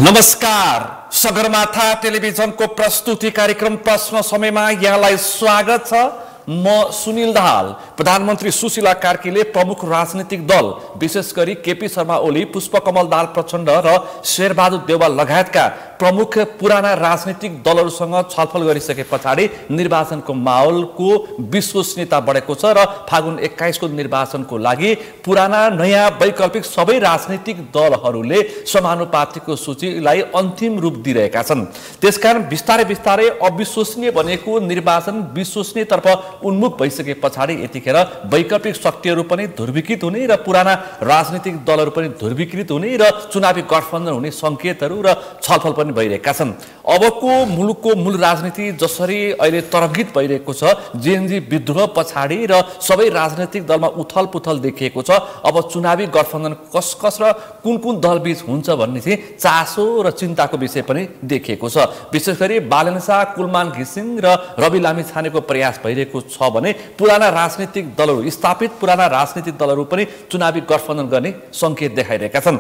नमस्कार, सगरमाथा टेलिभिजनको प्रस्तुति कार्यक्रम प्रश्न समयमा यहाँलाई स्वागत छ। म सुनिल दाहाल। प्रधानमन्त्री सुशीला कार्कीले प्रमुख राजनीतिक दल विशेष गरी केपी शर्मा ओली, पुष्पकमल दाहाल प्रचण्ड र शेरबहादुर देउवा लगायतका प्रमुख पुराना राजनीतिक दलहरूसँग छलफल गरिसके पछाडि निर्वाचनको माहौलको विश्वसनीयता बढेको छ र फागुन 21 को निर्वाचनको लागि पुराना नयाँ वैकल्पिक सबै राजनीतिक दलहरूले समानुपातिको सूचीलाई अन्तिम रूप दिइरहेका छन्। त्यसकारण बिस्तारै बिस्तारै अविश्वसनीय बनेको निर्वाचन विश्वसनीयतर्फ उन्मुख भइसके पछाडि यतिखेर वैकल्पिक शक्तिहरू पनि ध्रुवीकृत हुने र पुराना राजनीतिक दलहरू पनि ध्रुवीकृत हुने र चुनावी गठबन्धन हुने संकेतहरू र छलफल पनि भइरहेका छन्। अबको मुलुकको मूल राजनीति जसरी अहिले तरङ्गित भइरहेको छ, जेएनजी विद्रोह पछाडि र सबै राजनीतिक दलमा उथल पुथल देखिएको छ। अब चुनावी गठबन्धन कस कस र कुन कुन दलबीच हुन्छ भन्ने चाहिँ चासो र चिन्ताको विषय पनि देखिएको छ। विशेष गरी बालेन शाह, कुलमान घिसिङ र रवि लामिछानेको प्रयास भइरहेको छ भने पुराना राजनीतिक दलहरू, स्थापित पुराना राजनीतिक दलहरू पनि चुनावी गठबन्धन गर्ने संकेत देखाइरहेका छन्।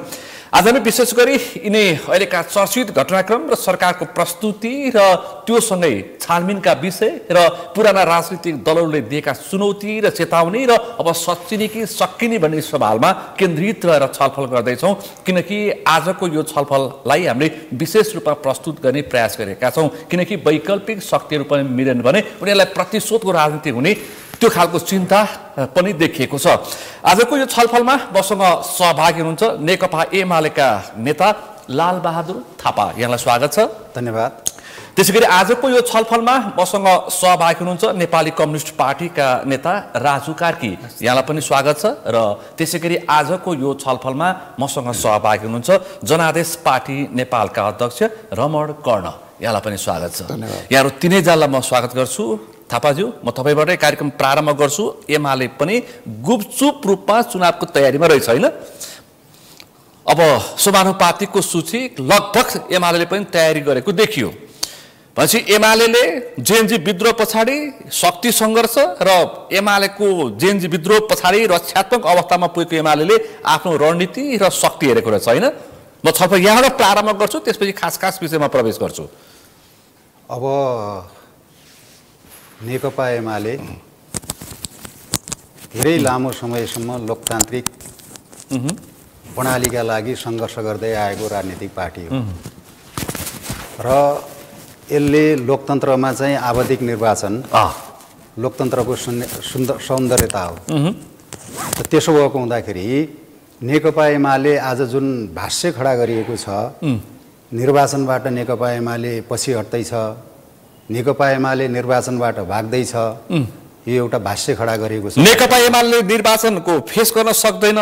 आज हामी विशेष गरी यिनै अहिलेका चर्चित घटनाक्रम र सरकारको प्रस्तुति र त्यो सँगै छानबिनका विषय र पुराना राजनीतिक दलहरूले दिएका चुनौती र चेतावनी र अब सच्चिने कि सकिने भन्ने सवालमा केन्द्रित रहेर छलफल गर्दैछौँ। किनकि आजको यो छलफललाई हामीले विशेष रूपमा प्रस्तुत गर्ने प्रयास गरेका छौँ। किनकि वैकल्पिक शक्तिहरू पनि मिलेन भने उनीहरूलाई प्रतिशोधको राजनीति हुने त्यो खालको चिन्ता पनि देखिएको छ। आजको यो छलफलमा मसँग सहभागी हुनुहुन्छ नेकपा एमालेका नेता लालबहादुर थापा। यहाँलाई स्वागत छ। धन्यवाद। त्यसैगरी आजको यो छलफलमा मसँग सहभागी हुनुहुन्छ नेपाली कम्युनिस्ट पार्टीका नेता राजु कार्की। यहाँलाई पनि स्वागत छ। र त्यसैगरी आजको यो छलफलमा मसँग सहभागी हुनुहुन्छ जनादेश पार्टी नेपालका अध्यक्ष रमण कर्ण। यहाँलाई पनि स्वागत छ। यहाँहरू तीनैजनालाई म स्वागत गर्छु। थापाज्यू, म तपाईँबाटै कार्यक्रम प्रारम्भ गर्छु। एमाले पनि गुपचुप रूपमा चुनावको तयारीमा रहेछ होइन? अब समानुपातिकको सूची लगभग एमाले पनि तयारी गरेको देखियो। भनेपछि एमाले जेएनजी विद्रोह पछाडि शक्ति सङ्घर्ष र एमालेको जेएनजी विद्रोह पछाडि रक्षात्मक अवस्थामा पुगेको एमाले आफ्नो रणनीति र शक्ति हेरेको रहेछ होइन? म छलफल यहाँबाट प्रारम्भ गर्छु, त्यसपछि खास खास विषयमा प्रवेश गर्छु। अब नेकपा एमाले धेरै लामो समयसम्म लोकतान्त्रिक प्रणालीका लागि सङ्घर्ष गर्दै आएको राजनीतिक पार्टी हो र यसले लोकतन्त्रमा चाहिँ आवधिक निर्वाचन लोकतन्त्रको सौन्दर्यता हो। त्यसो भएको हुँदाखेरि नेकपा एमाले आज जुन भाष्य खडा गरिएको छ, निर्वाचनबाट नेकपा एमाले पछि हट्दैछ, नेकपा एमाले निर्वाचनबाट भाग्दैछ, यो एउटा भाष्य खडा गरेको छ। नेकपा एमाले निर्वाचनको फेस गर्न सक्दैन,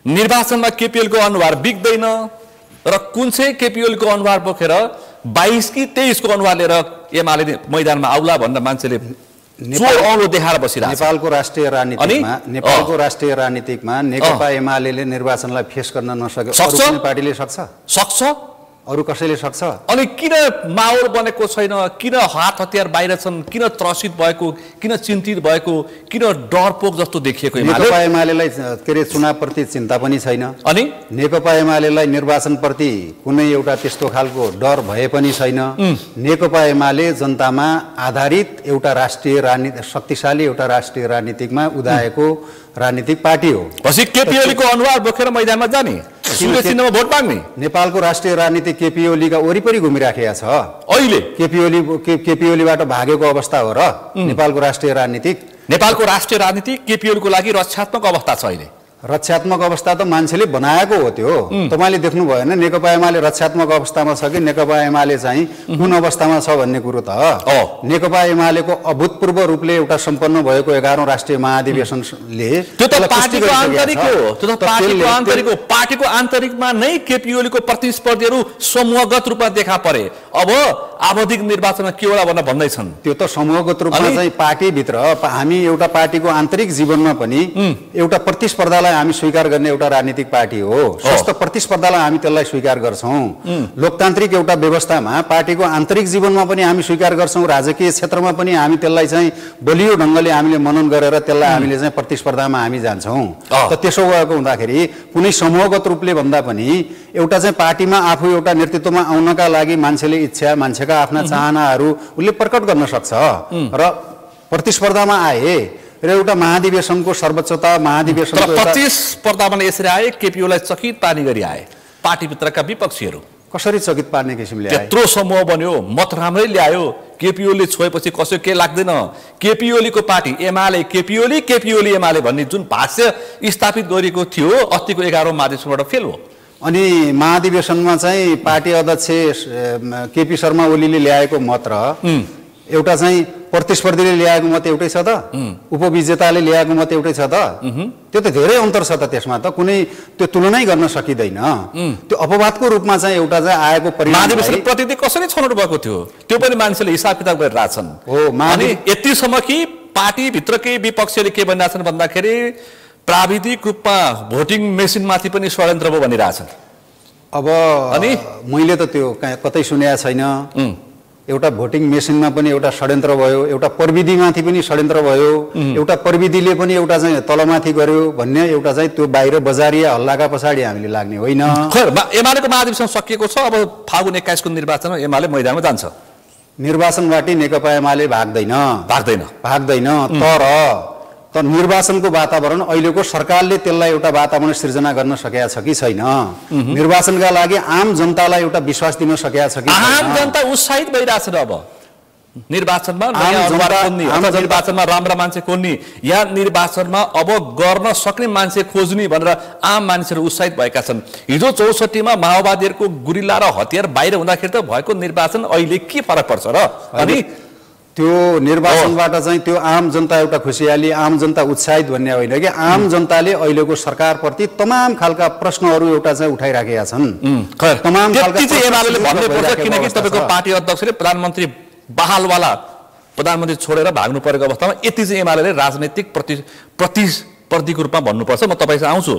निर्वाचनमा केपीएलको अनुहार बिग्दैन र कुन चाहिँ केपीएलको अनुहार बोकेर 22 कि 23 को अनुहार लिएर एमाले मैदानमा आउला भनेर मान्छेले औलो देखाएर बसिरहेको छ। नेपालको राष्ट्रिय राजनीतिकमा नेकपा एमाले निर्वाचनलाई फेस गर्न नसके अरू कुनै पार्टीले सक्छ? अरू कसैले सक्छ? अनि किन माहौल बनेको छैन? किन हात हतियार बाहिर छन्? किन त्रसित भएको? किन चिन्तित भएको? किन डरपोक जस्तो देखिएको? नेकपा एमालेलाई के अरे चुनावप्रति चिन्ता पनि छैन। अनि नेकपा एमालेलाई निर्वाचनप्रति कुनै एउटा त्यस्तो खालको डर भए पनि छैन। नेकपा एमाले जनतामा आधारित एउटा राष्ट्रिय राजनीति, शक्तिशाली एउटा राष्ट्रिय राजनीतिकमा उदाएको राजनीतिक पार्टी हो। पछि केपीओलीको अनुहार बोकेर मैदानमा जाने, सूर्यचिन्हमा भोट माग्ने। नेपालको राष्ट्रिय राजनीति केपी ओलीका वरिपरि घुमिराखेका छ। अहिले केपी ओलीबाट भागेको अवस्था हो र नेपालको राष्ट्रिय राजनीति केपी ओलीको लागि रक्षात्मक अवस्था छ। अहिले रक्षात्मक अवस्था त मान्छेले बनाएको हो। त्यो तपाईँले देख्नु भएन नेकपा एमाले रक्षात्मक अवस्थामा छ कि नेकपा एमाले चाहिँ कुन अवस्थामा छ भन्ने कुरो त नेकपा एमालेको अभूतपूर्व रूपले एउटा सम्पन्न भएको 11औं राष्ट्रिय महाधिवेशनले त्यो त पार्टीको आन्तरिकमा नै केपी ओलीको प्रतिस्पर्धीहरू समूहगत रूपमा देखा परे। अब आवधिक निर्वाचनमा के होला भनेर भन्दैछन्। त्यो त समूहगत रूपमा चाहिँ पार्टीभित्र हामी एउटा पार्टीको आन्तरिक जीवनमा पनि एउटा प्रतिस्पर्धालाई प्रतिस्पर्धालाई हामी स्वीकार गर्ने एउटा राजनीतिक पार्टी हो। स्वस्थ प्रतिस्पर्धालाई हामी त्यसलाई स्वीकार गर्छौं। लोकतान्त्रिक एउटा व्यवस्थामा पार्टीको आन्तरिक जीवनमा पनि हामी स्वीकार गर्छौं, राजकीय क्षेत्रमा पनि हामी त्यसलाई चाहिँ बलियो ढंगले हामीले मनन गरेर त्यसलाई हामीले चाहिँ प्रतिस्पर्धामा हामी जान्छौं। त त्यसो भएको हुँदाखेरि कुनै समूहगत रूपले भन्दा पनि एउटा चाहिँ पार्टीमा आफू एउटा नेतृत्वमा आउनका लागि मान्छेले इच्छा, मान्छेका आफ्ना चाहनाहरू उसले प्रकट गर्न सक्छ र प्रतिस्पर्धामा आए र एउटा महाधिवेशनको सर्वोच्चता महाधिवेशनको प्रतिस्पर्धामा यसरी आए, केपीओलाई चकित पार्ने गरी आए पार्टीभित्रका विपक्षीहरू। कसरी चकित पार्ने किसिमले आए? त्यत्रो समूह बन्यो, मत राम्रै ल्यायो, केपीओले छोएपछि कसै के लाग्दैन। केपीओलीको पार्टी एमाले केपीओली एमाले भन्ने जुन भाष्य स्थापित गरिएको थियो अस्तिको 11औं महाधिवेशनबाट फेल हो। अनि महाधिवेशनमा चाहिँ पार्टी अध्यक्ष केपी शर्मा ओलीले ल्याएको मत र एउटा चाहिँ प्रतिस्पर्धीले ल्याएको मत एउटै छ त? उपविजेताले ल्याएको मत एउटै छ त? त्यो त धेरै अन्तर छ त। त्यसमा त कुनै त्यो तुलनै गर्न सकिँदैन। त्यो अपवादको रूपमा चाहिँ एउटा चाहिँ आएको परिणाम महाधिवेशन प्रतिनिधि कसरी छनौट भएको थियो त्यो पनि मान्छेले हिसाब किताब गरिरहेछन्। अनि यतिसम्म कि पार्टीभित्रकै विपक्षीले के भनिरहेछन् भन्दाखेरि प्राविधिक रूपमा भोटिङ मेसिनमाथि पनि षड्यन्त्र भयो भनिरहेछन्। अब अनि मैले त त्यो कतै सुनेको छैन। एउटा भोटिङ मेसिनमा पनि एउटा षड्यन्त्र भयो, एउटा प्रविधिमाथि पनि षड्यन्त्र भयो, एउटा प्रविधिले पनि एउटा चाहिँ तलमाथि गर्यो भन्ने एउटा चाहिँ त्यो बाहिर बजारिया हल्लाका पछाडि हामीले लाग्ने होइन। एमालेको महाधिवेशन सकिएको छ। अब फागुन 21 को निर्वाचनमा एमाले मैदानमा जान्छ। निर्वाचनबाट नेकपा एमाले भाग्दैन। तर निर्वाचनको वातावरण अहिलेको सरकारले त्यसलाई एउटा वातावरण सृजना गर्न सकेका छ कि छैन? निर्वाचनका लागि आम जनतालाई एउटा विश्वास दिन सकेका छ कि? आम जनता उत्साहित भइरहेछ अब निर्वाचनमा निर्वाचनमा राम्रा मान्छे खोज्ने या निर्वाचनमा अब गर्न सक्ने मान्छे खोज्ने भनेर आम मान्छेहरू उत्साहित भएका छन्। हिजो 64 मा माओवादीहरूको गुरिल्ला र हतियार बाहिर हुँदाखेरि त भएको निर्वाचन अहिले के फरक पर्छ र? अनि त्यो निर्वाचनबाट चाहिँ त्यो आम जनता एउटा खुसियाली, आम जनता उत्साहित भन्ने होइन कि आम जनताले अहिलेको सरकारप्रति तमाम खालका प्रश्नहरू एउटा चाहिँ उठाइराखेका छन्। तमाम खालका एमालेले भन्नै पर्छ किनकि तपाईको पार्टी अध्यक्षले प्रधानमन्त्री बहालवाला प्रधानमन्त्री छोडेर भाग्नु परेको अवस्थामा यति चाहिँ एमालेले राजनीतिक प्रतिस्पर्धीको रूपमा भन्नुपर्छ। म तपाईसँग आउँछु।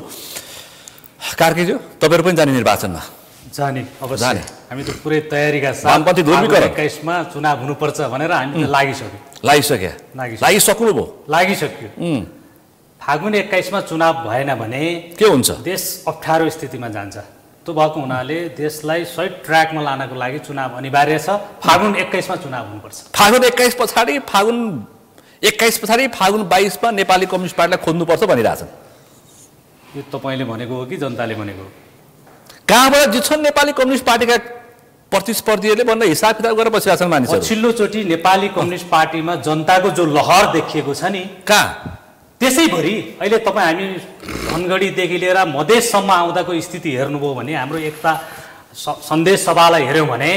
कार्कीज्यू, तपाईहरु पनि जाने निर्वाचनमा? जाने अवश्य। हामी त पुरै तयारीका साथ वामपन्थी ध्रुवीकरण 21 मा चुनाव हुनुपर्छ भनेर हामी त लागिसक्यो। फागुन 21 मा चुनाव भएन भने के हुन्छ? देश अप्ठ्यारो स्थितिमा जान्छ। त्यो भएको हुनाले देशलाई सही ट्र्याकमा लानको लागि चुनाव अनिवार्य छ। फागुन 21 मा चुनाव हुनुपर्छ। फागुन 21 पछाडि फागुन 22 मा नेपाली कम्युनिस्ट पार्टीलाई खोज्नुपर्छ भनिरहेछन्। यो तपाईले भनेको हो कि जनताले भनेको हो? कहाँबाट जित्छन् नेपाली कम्युनिस्ट पार्टीका प्रतिस्पर्धीहरूले भन्ने हिसाब किताब गरेर बसिरहेछन् मानिसहरू। पछिल्लोचोटि नेपाली कम्युनिस्ट पार्टीमा जनताको जो लहर देखिएको छ नि, कहाँ त्यसैभरि अहिले तपाईँ हामी धनगढीदेखि लिएर मधेससम्म आउँदाको स्थिति हेर्नुभयो भने हाम्रो एकता सन्देश सभालाई हेऱ्यौँ भने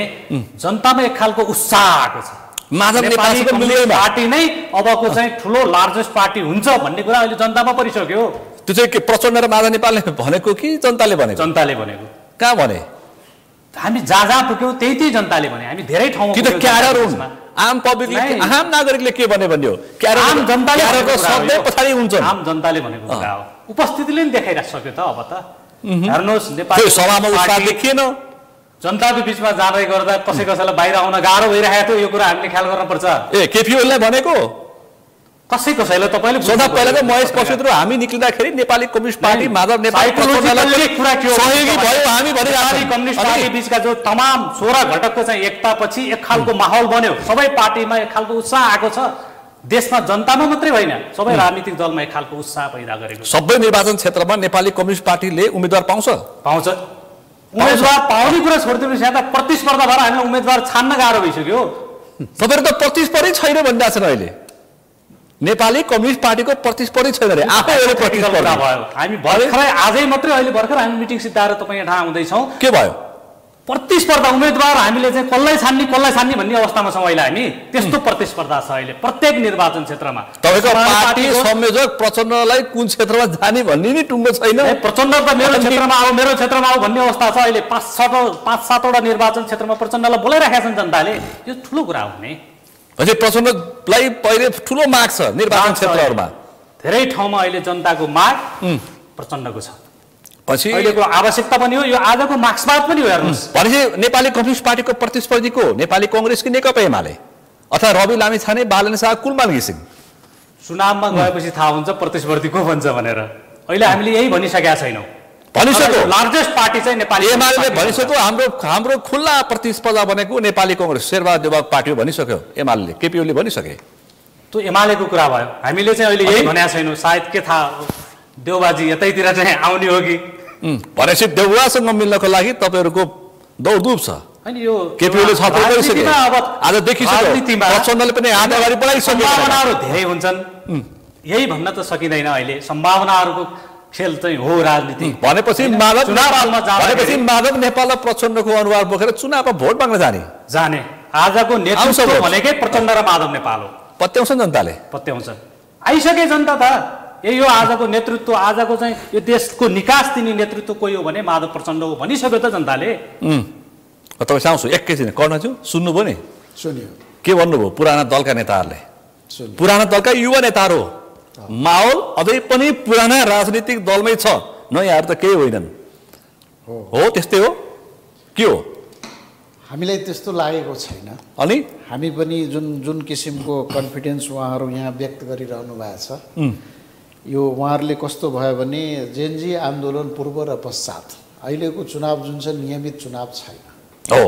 जनतामा एक खालको उत्साह आएको छ। नेपाली कम्युनिस्ट पार्टी नै अबको चाहिँ ठुलो लार्जेस्ट पार्टी हुन्छ भन्ने कुरा अहिले जनतामा परिसक्यो। त्यो चाहिँ के प्रचण्ड र माधव नेपालले भनेको कि जनताले भनेको? जनताले भनेको। कहाँ भने? हामी जहाँ पुग्यौँ त्यही जनताले भने। हामी धेरै ठाउँमा आम पब्लिकले, आम नागरिकले के भन्यो? आम जनताले पछाडि हुन्छ। आम जनताले भनेको कुरा हो। उपस्थितिले नि देखाइसक्यो त। अब त हेर्नुहोस्, नेपाली सभामा उत्साह देखिएन। जनताको बिचमा जाँदै गर्दा कसैलाई बाहिर आउन गाह्रो भइरहेको थियो। यो कुरा हामीले ख्याल गर्नुपर्छ। केपीओलीलाई भनेको कसैलाई तपाईले सदा पहिलाको महेश पशुत्र हामी निक्लिँदाखेरि नेपाली कम्युनिस्ट पार्टी माधव नेपाल सहयोगी भयो हामी नेपाली कम्युनिस्ट पार्टी बीचका जो तमाम 16 घटकको चाहिँ एकतापछि एक खालको माहौल बन्यो। सबै पार्टीमा एक खालको उत्साह आएको छ। देशमा जनतामा मात्रै होइन, सबै राजनीतिक दलमा एक खालको उत्साह पैदा गरेको। सबै निर्वाचन क्षेत्रमा नेपाली कम्युनिस्ट पार्टीले उम्मेदवार पाउँछ। उम्मेदवार पाउने कुरा छोडिदिनुहोस्, यहाँ त प्रतिस्पर्धा भएर हामीलाई उम्मेदवार छान्न गाह्रो भइसक्यो। तपाईहरु त प्रतिस्पर्धी छैन भनिरहेछन् अहिले। नेपाली कम्युनिस्ट पार्टीको प्रतिस्पर्धी छैन रे, आफैले प्रतिस्पर्धा भयो। हामी भर्खरै आजै मात्रै अहिले भर्खर हामी मिटिङ सिद्धाएर तपाईँ यहाँ आउँदै छौँ। के भयो? प्रतिस्पर्धा उम्मेदवार हामीले चाहिँ कसलाई छान्ने भन्ने अवस्थामा छौँ अहिले हामी। त्यस्तो प्रतिस्पर्धा छ अहिले प्रत्येक निर्वाचन क्षेत्रमा। तपाईको पार्टी संयोजक प्रचण्डलाई कुन क्षेत्रमा जाने भन्ने नि टुङ्गो छैन। प्रचण्ड त मेरो क्षेत्रमा आऊ, मेरो क्षेत्रमा आऊ भन्ने अवस्था छ अहिले। 5-7 वटा निर्वाचन क्षेत्रमा प्रचण्डलाई बोलाइराखेका छन् जनताले। यो ठुलो कुरा हो नि। अझै प्रचण्डलाई पहिले ठुलो माग छ निर्वाचन क्षेत्रहरूमा। धेरै ठाउँमा अहिले जनताको माग प्रचण्डको छ। पछि अहिलेको आवश्यकता पनि हो, यो आजको मार्क्सवाद पनि हो हेर्नुहोस्। भनेपछि नेपाली कम्युनिस्ट पार्टीको प्रतिस्पर्धी को नेपाली कांग्रेस कि नेकपा एमाले अथवा रवि लामिछाने बालन शाह कुलमान घिसिङ? चुनावमा गएपछि थाहा हुन्छ प्रतिस्पर्धी को भन्छ भनेर। अहिले हामीले यही भनिसकेका छैनौँ। भनिसक्यो लार्जेस्ट पार्टी चाहिँ नेपाली एमाले भनिसक्यो हाम्रो खुल्ला प्रतिस्पर्धा बनेको नेपाली कांग्रेस शेरबहादुर देउवा पार्टी हो भनिसक्यो एमाले, केपी ओलीले भनिसके। त्यो एमालेको कुरा भयो, हामीले चाहिँ अहिले यही भनेका छैनौँ। सायद के थाहा देउबाजी यतैतिर चाहिँ आउने हो कि भनेपछि देउवासँग मिल्नको लागि तपाईँहरूको दौडधुप छ। होइन यो केपी ओली छलफल गरिसके, आज देखिसक्यो प्रचण्डले पनि हात अगाडि बढाइसक्यो। सम्भावनाहरू धेरै हुन्छन्, यही भन्न त सकिँदैन। अहिले सम्भावनाहरूको खेल चाहिँ हो राजनीति। भनेपछि माधव नेपाल र प्रचण्डको अनुहार बोकेर चुनावमा भोट माग्न जाने आजको नेतृत्व भनेकै प्रचण्ड र माधव नेपाल हो। पत्याउँछन् जनताले, पत्याउँछन्। आइसके जनता त यही हो आजको नेतृत्व। आजको चाहिँ यो देशको निकास दिने नेतृत्व कोही हो भने माधव प्रचण्ड हो भनिसक्यो त जनताले। तपाईँ साउँछु एकैछिन कर्णज्यू सुन्नुभयो नि? सुन्यो। के भन्नुभयो पुराना दलका नेताहरूले? पुराना दलका युवा नेताहरू माहौल अझै पनि पुराना राजनीतिक दलमै छ, नयाँहरू त केही होइनन्। हो त्यस्तै हो के हो? हामीलाई त्यस्तो लागेको छैन। अनि हामी पनि जुन किसिमको कन्फिडेन्स उहाँहरू यहाँ व्यक्त गरिरहनु भएको छ, यो उहाँहरूले कस्तो भयो भने जेनजी आन्दोलन पूर्व र पश्चात अहिलेको चुनाव जुन छ नियमित चुनाव छैन। हो,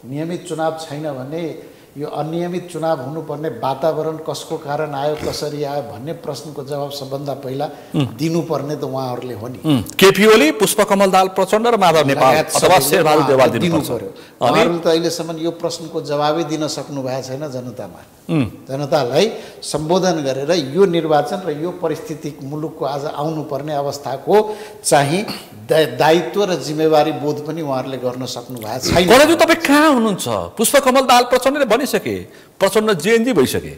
नियमित चुनाव छैन भने यो अनियमित चुनाव हुनुपर्ने वातावरण कसको कारण आयो, कसरी आयो भन्ने प्रश्नको जवाब सबभन्दा पहिला दिनुपर्ने त उहाँहरूले हो नि। केपी ओली, पुष्पकमल दाहाल प्रचण्ड र माधव नेपाल अथवा शेरबहादुर देउवाल दिनु पर्यो। उहाँहरूले त अहिलेसम्म यो प्रश्नको जवाबै दिन सक्नु भएको छैन जनतामा। जनतालाई सम्बोधन गरेर यो निर्वाचन र यो परिस्थिति मुलुकको आज आउनुपर्ने अवस्थाको चाहिँ दायित्व र जिम्मेवारी बोध पनि उहाँहरूले गर्न सक्नु भएको छैन। कर्णज्यू तपाईँ कहाँ हुनुहुन्छ? पुष्पकमल दाहाल प्रचण्डले भनिसके प्रचण्ड जेएनजी भइसके।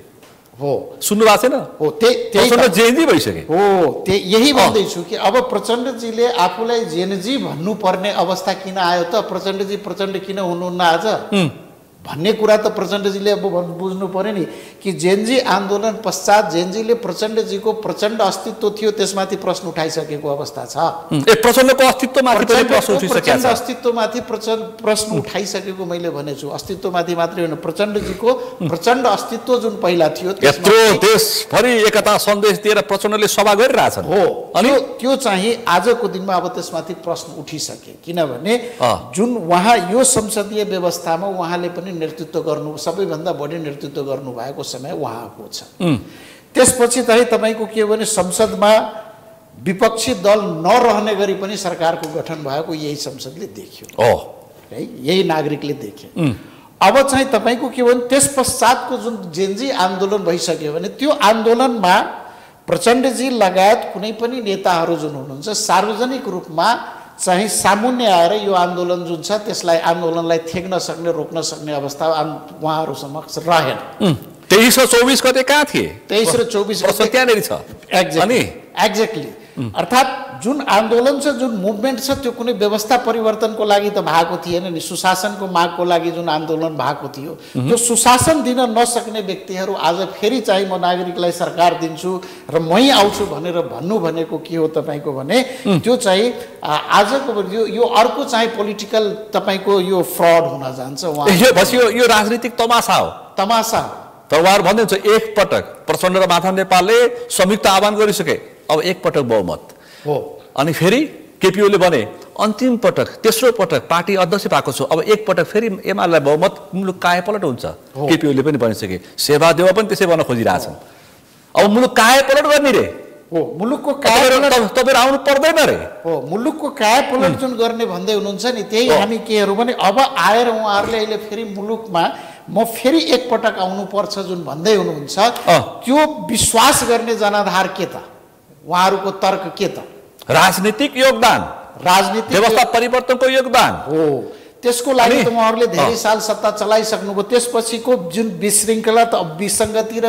हो, सुन्नु भएको छैन? हो, प्रचण्ड जेएनजी भइसके। हो, यही भन्दैछु कि अब प्रचण्डजीले आफूलाई जेएनजी भन्नुपर्ने अवस्था किन आयो त? प्रचण्डजी प्रचण्ड किन हुनुहुन्न आज भन्ने कुरा त प्रचण्डजीले अब बुझ्नु पर्यो नि कि जेएनजी आन्दोलन पश्चात जेएनजीले प्रचण्डजीको प्रचण्ड अस्तित्व थियो, त्यसमाथि प्रश्न उठाइसकेको अवस्था छ। प्रचण्डको अस्तित्वमाथि पनि प्रश्न उठिसकेको छ। अस्तित्वमाथि प्रश्न उठाइसकेको मैले भनेछु। अस्तित्वमाथि मात्रै होइन, प्रचण्डजीको प्रचण्ड अस्तित्व जुन पहिला थियो यत्रो देशभरि एकता सन्देश दिएर प्रचण्डले सभा गरिरहेछन्। हो, अनि त्यो चाहिँ आजको दिनमा अब त्यसमाथि प्रश्न उठिसके। किनभने जुन उहाँ यो संसदीय व्यवस्थामा उहाँले पनि नेतृत्व गर्नु, सबैभन्दा बढी नेतृत्व गर्नु भएको समय उहाँको छ। त्यसपछि चाहिँ तपाईँको के हो भने संसदमा विपक्षी दल नरहने गरी पनि सरकारको गठन भएको यही संसदले देख्यो है, यही नागरिकले देखे। अब चाहिँ तपाईँको के हो भने त्यस पश्चातको जुन जेएनजी आन्दोलन भइसक्यो भने त्यो आन्दोलनमा प्रचण्डजी लगायत कुनै पनि नेताहरू जुन हुनुहुन्छ सार्वजनिक रूपमा चाहिँ सामुन्य आएर यो आन्दोलन जुन छ त्यसलाई आन्दोलनलाई थेक्न सक्ने, रोक्न सक्ने अवस्था उहाँहरू समक्ष रहेन। 23 र 24 गते कहाँ थिए? 23 र 24 गते त्यहाँनिर छ। एक्ज्याक्टली। अर्थात् जुन आन्दोलन छ, जुन मुभमेन्ट छ, त्यो कुनै व्यवस्था परिवर्तनको लागि त भएको थिएन नि। सुशासनको मागको लागि जुन आन्दोलन भएको थियो, त्यो सुशासन दिन नसक्ने व्यक्तिहरू आज फेरि चाहिँ म नागरिकलाई सरकार दिन्छु र मै आउँछु भनेर भन्नु भनेको के हो तपाईँको भने त्यो चाहिँ आजको यो अर्को चाहिँ पोलिटिकल तपाईँको यो फ्रड हुन जान्छ। यो राजनीतिक तमासा हो। तमासा तर उहाँहरू भन्नुहुन्छ एकपटक प्रचण्ड र माधव नेपालले संयुक्त आह्वान गरिसके, अब एकपटक बहुमत हो। अनि फेरि केपी ओलीले भने अन्तिम पटक, तेस्रो पटक पार्टी अध्यक्ष भएको छु, अब एकपटक फेरि एमालेलाई बहुमत, मुलुक कायापलट हुन्छ। केपी ओलीले पनि भनिसके, शेरबहादुर देउवा पनि त्यसै भन्न खोजिरहेछन्। अब मुलुक कायापलट गर्ने रे। हो, मुलुकको कायापलट तपाईहरु आउनु पर्दैन रे। हो, मुलुकको कायापलट जुन गर्ने भन्दै हुनुहुन्छ नि, त्यही हामी केहरू पनि अब आएर उहाँहरूले अहिले फेरि मुलुकमा म फेरि एकपटक आउनुपर्छ जुन भन्दै हुनुहुन्छ, त्यो विश्वास गर्ने जनाधार के त? उहाँहरूको तर्क के त? राजनीतिक योगदान, राजनीतिक व्यवस्था परिवर्तनको योगदान हो। त्यसको लागि त उहाँहरूले धेरै साल सत्ता चलाइसक्नुभयो। त्यसपछिको जुन विशृङ्खला, विसङ्गति र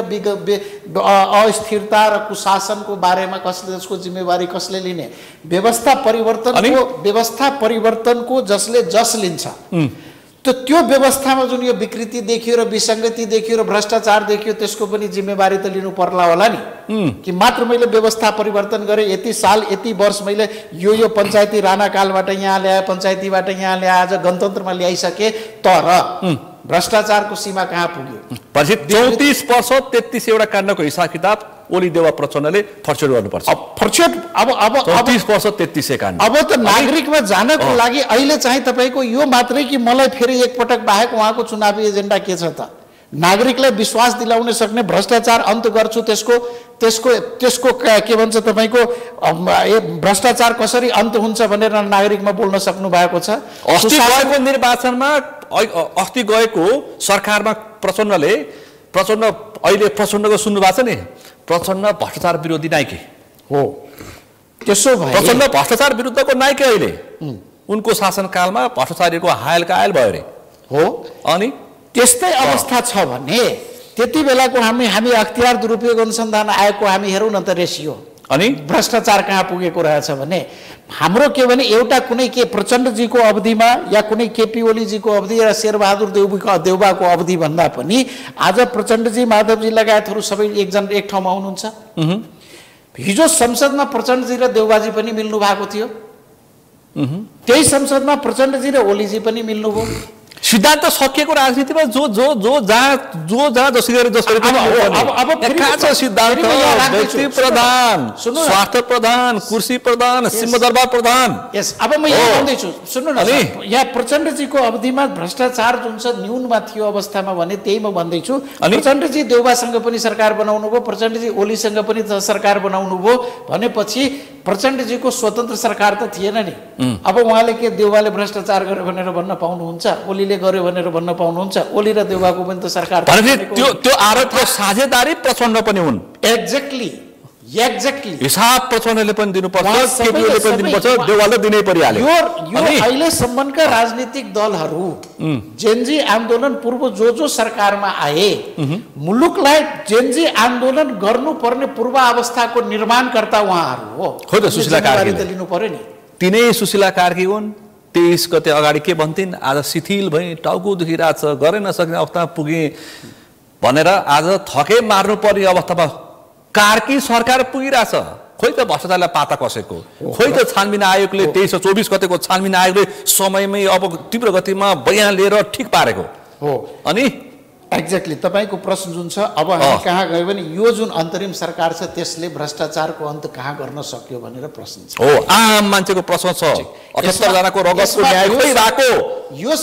अस्थिरता र कुशासनको बारेमा कसले, त्यसको जिम्मेवारी कसले लिने? व्यवस्था परिवर्तनको जसले जस लिन्छ त्यो व्यवस्थामा जुन यो विकृति देखियो र विसङ्गति देखियो र भ्रष्टाचार देखियो त्यसको पनि जिम्मेवारी त लिनु पर्ला होला नि कि मात्र मैले व्यवस्था परिवर्तन गरेँ यति साल यति वर्ष मैले यो पञ्चायती राणाकालबाट यहाँ ल्याए पञ्चायतीबाट यहाँ ल्याए आज गणतन्त्रमा ल्याइसके तर भ्रष्टाचारको सीमा कहाँ पुग्यो 34 वर्ष 33 वटा काण्डको हिसाब किताब ओली देवा प्रचण्डले फर्चेट गर्नुपर्छ फर्चेट अब 34 वर्ष 33 काण्ड अब त नागरिकमा जानको लागि अहिले चाहिँ तपाईको यो मात्रै कि मलाई फेरि एकपटक बाहेक उहाँको चुनावी एजेन्डा के छ त नागरिकलाई विश्वास दिलाउन सक्ने भ्रष्टाचार अन्त गर्छु त्यसको के भन्छ तपाईको भ्रष्टाचार कसरी अन्त हुन्छ भनेर नागरिकमा बोल्न सक्नु भएको छ अस्ति गएको निर्वाचनमा अस्ति गएको सरकारमा प्रचण्ड अहिले प्रचण्डको सुन्नु भएको छ नि प्रचण्ड भ्रष्टाचार विरोधी नायके हो त्यसो भए प्रचण्ड भ्रष्टाचार विरुद्धको नायके अहिले उनको शासनकालमा भ्रष्टाचारीको हायलका हायल भयो रे हो अनि त्यस्तै अवस्था छ भने त्यति बेलाको हामी अख्तियार दुरुपयोग अनुसन्धान आयोगको हामी हेरौँ न त रेसियो अनि भ्रष्टाचार कहाँ पुगेको रहेछ भने हाम्रो के भने एउटा कुनै के प्रचण्डजीको अवधिमा या कुनै केपी ओलीजीको अवधि या शेरबहादुर देउबाको अवधि भन्दा पनि आज प्रचण्डजी माधवजी लगायतहरू सबै एक ठाउँमा हुनुहुन्छ हिजो संसदमा प्रचण्डजी र देउबाजी पनि मिल्नु भएको थियो त्यही संसदमा प्रचण्डजी र ओलीजी पनि मिल्नुभयो सिद्धान्त सकिएको राजनीतिमा जो जहाँ जसरी पनि अब सिद्धान्त व्यक्ति प्रधान स्वार्थ प्रधान कुर्सी प्रधान सिंहदरबार प्रधान यस अब म यहाँ भन्दैछु सुन्नु न यहाँ प्रचण्डजीको अवधिमा भ्रष्टाचार जुन छ न्यूनमा थियो अवस्थामा भने त्यही म भन्दैछु प्रचण्डजी देउबासँग पनि सरकार बनाउनु भयो प्रचण्डजी ओलीसँग पनि सरकार बनाउनु भयो भनेपछि प्रचण्डजीको स्वतन्त्र सरकार त थिएन नि अब उहाँले के देउबाले भ्रष्टाचार गर्यो भनेर भन्न पाउनुहुन्छ ओलीले गर्यो भनेर भन्न पाउनुहुन्छ ओली र देउबाको पनि त सरकार त्यो आरोपको साझेदारी प्रचण्ड पनि हुन् एक्ज्याक्टली हिसाब प्रचण्डले पनि दिनुपर्छ केपीओले पनि दिनुपर्छ देउबाले दिनै परिहाल्यो यो अहिलेसम्मका राजनीतिक दलहरू जेनजी आन्दोलन पूर्व जो सरकारमा आए मुलुकलाई जेनजी आन्दोलन गर्नुपर्ने पूर्व अवस्थाको निर्माणकर्ता उहाँहरू हो त सुशीला कार्की लिनु पर्यो नि तिनै सुशीला कार्की हुन् 23 गते अगाडि के भन्थिन् आज शिथिल भई टाउको दुखिरहेछ गरे नसक्ने अवस्थामा पुगे भनेर आज थके मार्नु पर्ने अवस्थामा कार्की सरकार पुगिरहेछ खोइ त भ्रष्टाचारलाई पाता कसेको खोइ त छानबिन आयोगले 23-24 गतेको छानबिन आयोगले समयमै अब तीव्र गतिमा बयान लिएर ठिक पारेको हो अनि एक्ज्याक्टली तपाईको प्रश्न जुन छ अब हामी कहाँ गयो भने यो जुन अन्तरिम सरकार छ त्यसले भ्रष्टाचारको अन्त कहाँ गर्न सक्यो भनेर प्रश्न छ हो आम मान्छेको प्रश्न छ 78 जनाको रगतको न्याय खोइ राको यो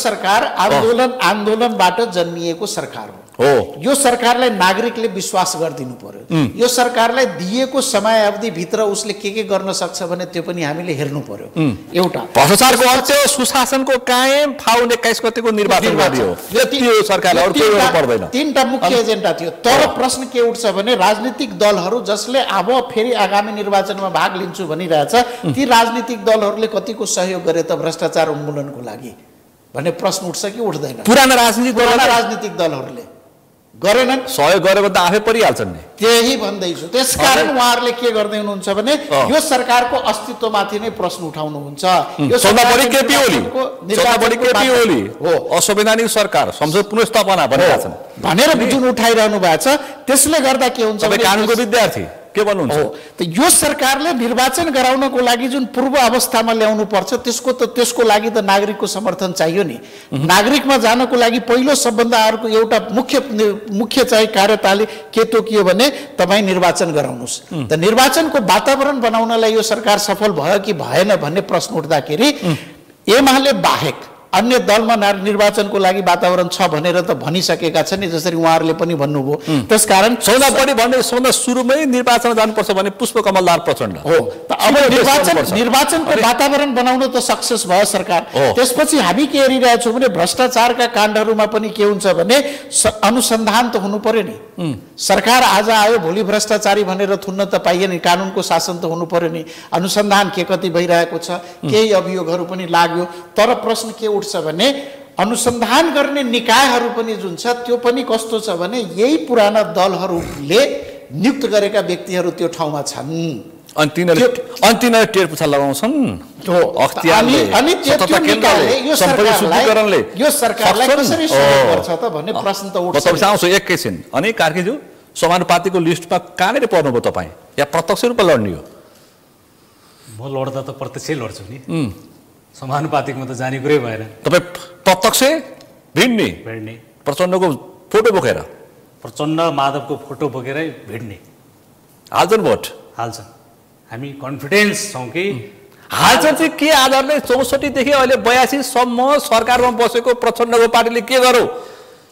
सरकार आन्दोलनबाट जन्मिएको सरकार हो यो सरकारलाई नागरिकले विश्वास गरिदिनु पर्यो यो सरकारलाई दिएको समय अवधि भित्र उसले के गर्न सक्छ भने त्यो पनि हामीले हेर्नु पर्यो एउटा भ्रष्टाचारको अन्त्य सुशासनको कायम फाउन 21 गतेको निर्वाचन गरियो यो सरकारले अरु केही गर्नु पर्दैन तीनटा मुख्य एजेन्डा थियो तर प्रश्न के उठ्छ भने राजनीतिक दलहरू जसले अब फेरि आगामी निर्वाचनमा भाग लिन्छु भनिरहेछ ती राजनीतिक दलहरूले कतिको सहयोग गरे त भ्रष्टाचार उन्मूलनको लागि भन्ने प्रश्न उठ्छ कि उठ्दैन पुराना राजनीतिक दलहरूले गरेनन् सहयोग गरे भने त आफै परिहाल्छन् नि त्यही भन्दैछु त्यसकारण उहाँहरूले के गर्दै हुनुहुन्छ भने यो सरकारको अस्तित्वमाथि नै प्रश्न उठाउनुहुन्छ यो सदाबढी केपी ओली हो असंवैधानिक सरकार संसद पुनर्स्थापना भनेर जुन उठाइरहनु भएको छ त्यसले गर्दा के हुन्छ भने कानुनको विद्यार्थी के भन्नुहुन्छ त यो सरकारले निर्वाचन गराउनको लागि जुन पूर्व अवस्थामा ल्याउनु पर्छ त्यसको लागि त नागरिकको समर्थन चाहियो नि नागरिकमा जानको लागि पहिलो सबभन्दा अर्को एउटा मुख्य चाहिँ कार्यताली के तोकियो भने तपाईँ निर्वाचन गराउनुस् त निर्वाचनको वातावरण बनाउनलाई यो सरकार सफल भयो कि भएन भन्ने प्रश्न उठ्दाखेरि एमाले बाहेक अन्य दलमा निर्वाचनको लागि वातावरण छ भनेर त भनिसकेका छन् नि जसरी उहाँहरूले पनि भन्नुभयो त्यसकारण सबभन्दा सुरुमै निर्वाचन जानुपर्छ भने पुष्पकमलदार प्रचण्ड हो अब निर्वाचनको वातावरण बनाउन त सक्सेस भयो सरकार त्यसपछि हामी के हेरिरहेछौँ भने भ्रष्टाचारका काण्डहरूमा पनि के हुन्छ भने अनुसन्धान त हुनु पर्यो नि सरकार आज आयो भोलि भ्रष्टाचारी भनेर थुन्न त पाइएन नि कानुनको शासन त हुनु पर्यो नि अनुसन्धान के कति भइरहेको छ केही अभियोगहरू पनि लाग्यो तर प्रश्न के उठ्छ भने अनुसन्धान गर्ने निकायहरू पनि जुन छ त्यो पनि कस्तो छ भने यही पुराना दलहरूले नियुक्त गरेका व्यक्तिहरू त्यो ठाउँमा छन् अनि तिनीहरूले टेर पुछा लगाउँछन् अख्तियारले अनि त्यो निकायले यो सरकारलाई कसरी सहयोग गर्छ त भन्ने प्रश्न त उठ्छ। तपाईँ आउँछु एकैछिन। अनि कार्कीज्यू समानुपातिको लिस्टमा कहाँनिर पर्नुभयो तपाईँ या प्रत्यक्ष रूपमा लड्ने हो? म लड्दा त प्रत्यक्ष लड्छु नि, समानुपातिकमा त जाने कुरै भएन। तपाईँ प्रत्यक्ष भिड्ने प्रचण्डको फोटो बोकेर, प्रचण्ड माधवको फोटो बोकेरै भिड्ने हाल्छन् भोट हाल्छन्। हामी कन्फिडेन्स छौँ कि हाल्छन् चाहिँ के आधारले 64 देखि अहिले 82 सम्म सरकारमा बसेको प्रचण्डको पार्टीले के गर्यो?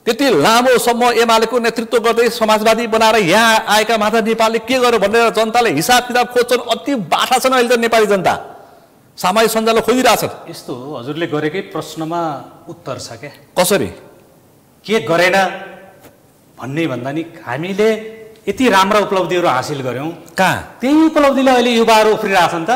त्यति लामो सम्म एमालेको नेतृत्व गर्दै समाजवादी बनाएर यहाँ आएका मात्र नेपालले के गर्यो भनेर जनताले हिसाब किताब खोज्छन्। अति बाठा छन् अहिले त नेपाली जनता, सामाजिक सञ्जालमा खोजिरहेछन्। यस्तो हो, हजुरले गरेकै प्रश्नमा उत्तर छ क्या। कसरी के गरेन भन्ने भन्दा नि हामीले यति राम्रा उपलब्धिहरू हासिल गर्यौँ, कहाँ त्यही उपलब्धिले अहिले युवाहरू उफ्रिरहेछन् त।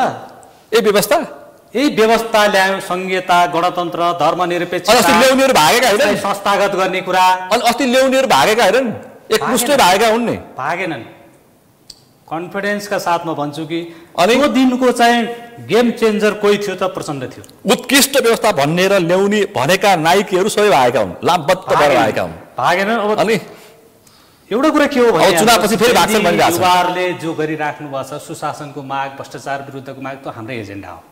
यही व्यवस्था ल्यायौँ, संघीयता, गणतन्त्र, धर्मनिरपेक्ष ल्याउनेहरू भागेका होइन, संस्थागत गर्ने कुरा। अनि अस्ति ल्याउनेहरू भागेका होइन, एकमुष्टै भागेका हुन् नि, भागेनन्। कन्फिडेन्सका साथ म भन्छु कि त्यो दिनको चाहिँ गेम चेन्जर कोही थियो त प्रचण्ड थियो। उत्कृष्ट व्यवस्था भनेर ल्याउने भनेका नायकहरू सबै भागेका हुन्, लामबत्त भएर भागेका हुन्, भागेनन्। अब अनि एउटा कुरा के हो भने चुनावपछि फेरि भाग्छन् भनिरहेको छ। युवाहरूले जो गरिराख्नु भएको छ सुशासनको माग, भ्रष्टाचार विरुद्धको माग, त हाम्रै एजेन्डा हो।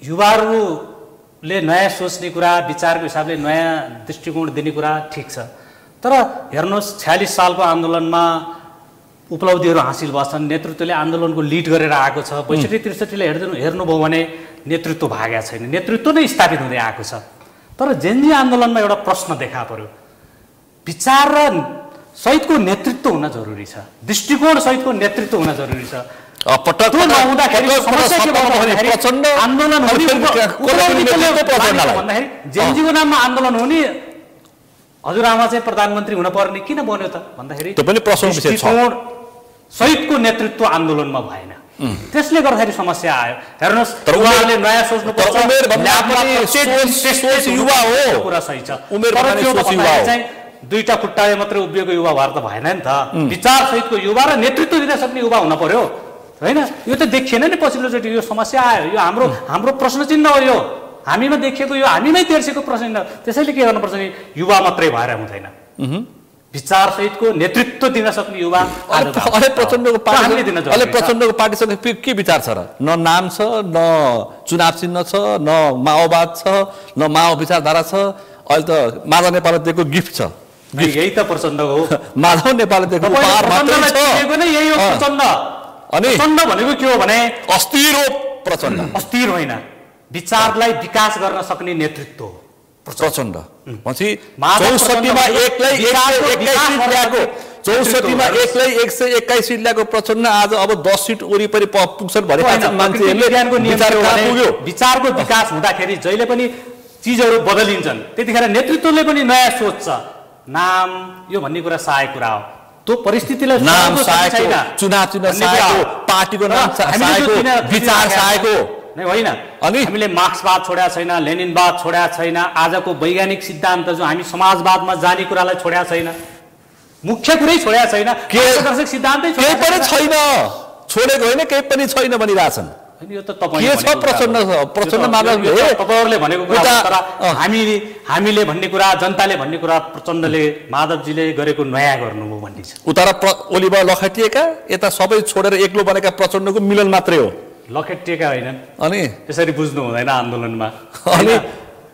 युवाहरूले नयाँ सोच्ने कुरा, विचारको हिसाबले नयाँ दृष्टिकोण दिने कुरा ठिक छ, तर हेर्नुहोस् 46 सालको आन्दोलनमा उपलब्धिहरू हासिल भएछन्, नेतृत्वले आन्दोलनको लिड गरेर आएको छ। 62-63ले हेर्नुभयो भने नेतृत्व भागेको छैन, नेतृत्व नै स्थापित हुँदै आएको छ। तर जेनजी आन्दोलनमा एउटा प्रश्न देखा पर्यो, विचार र सहितको नेतृत्व हुन जरुरी छ, दृष्टिकोण सहितको नेतृत्व हुन जरुरी छ। जेनजीको नाममा आन्दोलन हुने, हजुरआमा चाहिँ प्रधानमन्त्री हुन पर्ने किन बन्यो त भन्दाखेरि दृष्टिकोण सहितको नेतृत्व आन्दोलनमा भएन, त्यसले गर्दाखेरि समस्या आयो। हेर्नुहोस्, उहाँहरूले नयाँ सोच्नुपर्छ, युवा हो, कुरा सही छ, चाहिँ दुईटा खुट्टाले मात्रै उभिएको युवा भएर त भएन नि त। विचार सहितको युवा र नेतृत्व दिन सक्ने युवा हुन पर्यो होइन। यो त देखिएन नि पछिल्लोचोटि, यो समस्या आयो, यो हाम्रो प्रश्न चिन्ह हो। यो हामीमा देखिएको, यो हामीमै तेर्सेको प्रश्न। त्यसैले के गर्नुपर्छ नि, युवा मात्रै भएर हुँदैन, विचार सहितको नेतृत्व दिन सक्ने युवा। प्रचण्डको पार्टीसँग के विचार छ र? न नाम छ, न चुनाव चिन्ह छ, न माओवाद छ, न माओ विचारधारा छ। अहिले त माधव नेपालले दिएको गिफ्ट छ, यही त प्रचण्ड हो। माधव नेपालले दिएको उपहार मात्रै छ। यही हो प्रचण्ड। अनि प्रचण्ड भनेको के हो भने अस्थिर हो प्रचण्ड, अस्थिर होइन, विचारलाई विकास गर्न सक्ने नेतृत्व हो प्रचण्ड। 64मा एक्लै 121 सिट ल्याएको प्रचण्ड आज अब 10 सिट वरिपरि पुग्छन् भने विचारको विकास हुँदाखेरि जहिले पनि चिजहरू बदलिन्छन्, त्यतिखेर नेतृत्वले पनि नयाँ सोच्छ। नाम यो भन्ने कुरा सहायक कुरा हो, त्यो परिस्थितिलाई नाम सहायक, चुनाव चिन्ह सहायक, पार्टीको नाम सहायक, विचार सहायक नै होइन। अनि हामीले मार्क्सवाद छोडेका छैन, लेनिनवाद छोडेका छैन, आजको वैज्ञानिक सिद्धान्त जो हामी समाजवादमा जाने कुरालाई छोडेका छैन, मुख्य कुरै छोडेका छैन, आदर्शिक सिद्धान्तै केही पनि छैन, छोडेको होइन, केही पनि छैन भनिरहेछन्। यो त तपाईँ प्रचण्ड माधव तपाईँहरूले भनेको कुरा, तर हामीले भन्ने कुरा, जनताले भन्ने कुरा प्रचण्डले माधवजीले गरेको नयाँ गर्नुभयो भन्ने छ। उता ओलीबाट लखेटिएका, यता सबै छोडेर एक्लो बनेका प्रचण्डको मिलन मात्रै हो, लखेटिएका होइनन्। अनि त्यसरी बुझ्नु हुँदैन आन्दोलनमा। अनि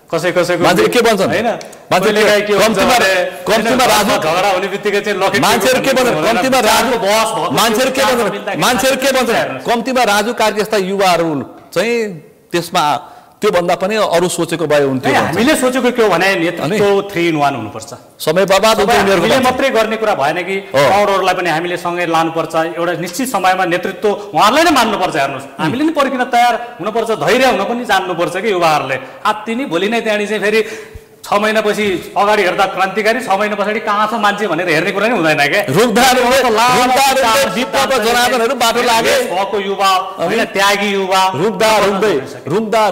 कसैको मान्छे के भन्छन् हैन, कम्तीमा राजु झगडा हुने बित्तिकै चाहिँ लखेट मान्छेहरू के भन्छन्, कम्तीमा राजु बस मान्छेहरू के भन्छन्, कम्तीमा राजु कार्की जस्ता युवाहरू चाहिँ त्यसमा त्योभन्दा पनि अरू सोचेको भए हुन्थ्यो। हामीले सोचेको के हो भने नेतृत्व 3 in 1 हुनुपर्छ, समय बर्बाद हामीले मात्रै गर्ने कुरा भएन कि अरूहरूलाई पनि हामीले सँगै लानुपर्छ। एउटा निश्चित समयमा नेतृत्व उहाँहरूलाई नै मान्नुपर्छ। हेर्नुहोस्, हामीले नि पर्खिन तयार हुनुपर्छ, धैर्य हुन पनि जान्नुपर्छ कि युवाहरूले। आत्ति नि भोलि नै त्यहाँदेखि चाहिँ फेरि 6 महिनापछि अगाडि हेर्दा क्रान्तिकारी, 6 महिना पछाडि कहाँ छ मान्छे भनेर हेर्ने कुरा नै हुँदैन क्या। जनार्दनहरू बाटो लागे, युवा होइन, त्यागी युवा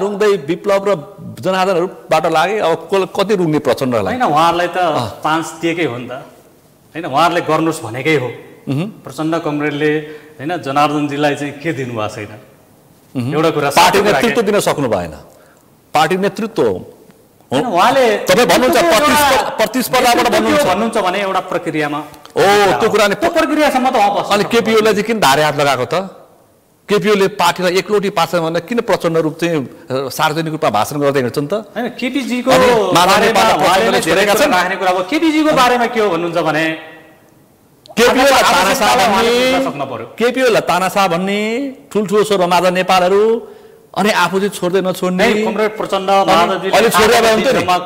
रुङ्दै विप्लव र जनार्दनहरू बाटो लागे। अब कति रुङ्ने प्रचण्डलाई होइन, उहाँहरूलाई त चान्स दिएकै हो नि त होइन, उहाँहरूले गर्नुहोस् भनेकै हो। प्रचण्ड कमरेडले हैन जनार्दनजीलाई चाहिँ के दिनुभएको छैन एउटा कुरा पार्टी नेतृत्व दिन सक्नु भएन पार्टी नेतृत्व हैन उहाँले तपाई भन्नुहुन्छ प्रतिस्पर्धाबाट भन्नुहुन्छ भने एउटा प्रक्रियामा त्यो कुरा नि त्यो प्रक्रियासम्म त वापस अनि केपीओले चाहिँ किन धारे हात लगाएको त केपीओले पार्टीलाई एकलोटी पार्छ भने किन प्रचण्ड रूप चाहिँ सार्वजनिक रूपमा भाषण गर्दै हिँड्छन् त हैन केपीजीको बारेमा उहाँले धेरै कुरा राख्ने कुरा हो केपीजीको बारेमा के हो भन्नुहुन्छ भने केपीओलाई तानासा भन्ने ठुल्ठुलो स्वरमा माझा नेपालहरू अनि आफू चाहिँ छोड्दै नछोड्ने कमरेड प्रचण्ड माधवजीले अहिले छोड्दा भयो नि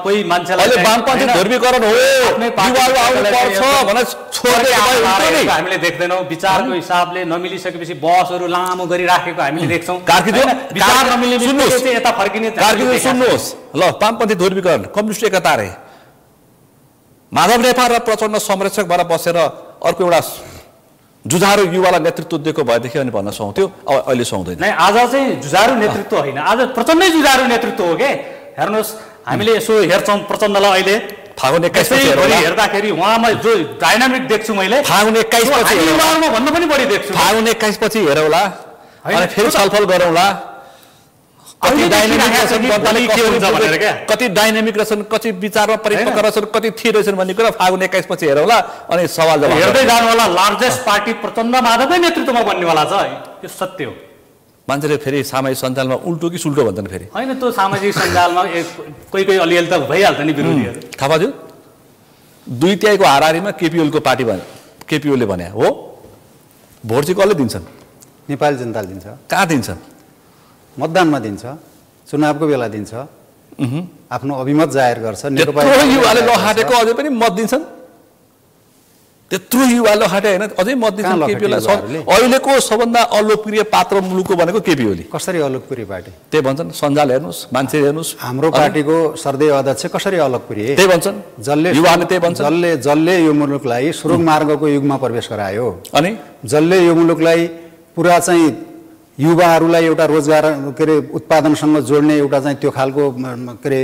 कोही मान्छेलाई अहिले वामपन्थी ध्रुवीकरण हो युवाहरू आउनु पर्छ भनेर छोड्दै भयो नि हामीले देख्दैनौ विचारको हिसाबले नमिलिसकेपछि बसहरू लामो गरी राखेको हामीले देख्छौं कार्कीजी विचार नमिलेपछि चाहिँ यता फर्किने कार्कीजी सुन्नुहोस् ल वामपन्थी ध्रुवीकरण कम्युनिस्ट एकता रे माधव नेपाल र प्रचण्ड संरक्षक भएर बसेर अर्को एउटा जुझारु युवालाई नेतृत्व दिएको भएदेखि अनि भन्न सक्थ्यो अहिले सक्दैन नै आज चाहिँ जुझारु नेतृत्व होइन आज प्रचण्डै जुझारु नेतृत्व हो के हेर्नुस् हामीले यसो हेर्छौं प्रचण्डलाई अहिले फागुन 21 पछि हेर्दाखेरि उहाँमा जो डायनामिक देख्छु मैले फागुन 21 पछि युवामा भन्नु पनि बढी देख्छु फागुन 21 पछि हेरौला अनि फेरि छलफल गरौँला कति डाइनामिक रहेछन् जनताले के हुन्छ भनेर के कति डाइनामिक रहेछन् कति विचारमा परिपक्व रहेछन् कति थिर रहेछन् भन्ने कुरा फागुन 21 पछि हेरौला अनि सवाल जवाफ हेर्दै जानु होला लार्जेस्ट पार्टी प्रचण्ड माधवकै नेतृत्वमा बन्नेवाला छ यो सत्य हो मान्छेले फेरि सामाजिक सञ्जालमा उल्टो कि सुल्टो भन्छन् फेरि हैन त्यो सामाजिक सञ्जालमा कोही कोही अलिअलि त भइहाल्छ नि विरोधीहरू थापाजु 2/3 को हाराहारीमा केपीओल को पार्टी केपीओले भने हो भोट चाहिँ कसले दिन्छन् नेपाली जनताले दिन्छ कहाँ दिन्छन् मतदानमा दिन्छ चुनावको बेला दिन्छ आफ्नो अभिमत जाहेर गर्छ नेकपा युवाले लहाटेको अझै पनि मत दिन्छन् त्यत्रो युवाले लहाटे हैन अझै मत दिन्छन् केपीओलाई अहिलेको सबभन्दा अलोकप्रिय पात्र मुलुकको भनेको केपीओले कसरी अलोकप्रिय पार्टी त्यही भन्छन् सञ्जाल हेर्नुस् मान्छे हेर्नुस् हाम्रो पार्टीको सर्देय अध्यक्ष कसरी अलोकप्रिय त्यही भन्छन् जसले युवाले त्यही भन्छन् जसले यो मुलुकलाई सुरुङ मार्गको युगमा प्रवेश गरायो अनि जसले यो मुलुकलाई पुरा चाहिँ युवाहरूलाई एउटा रोजगार के अरे उत्पादनसँग जोड्ने एउटा चाहिँ त्यो खालको के अरे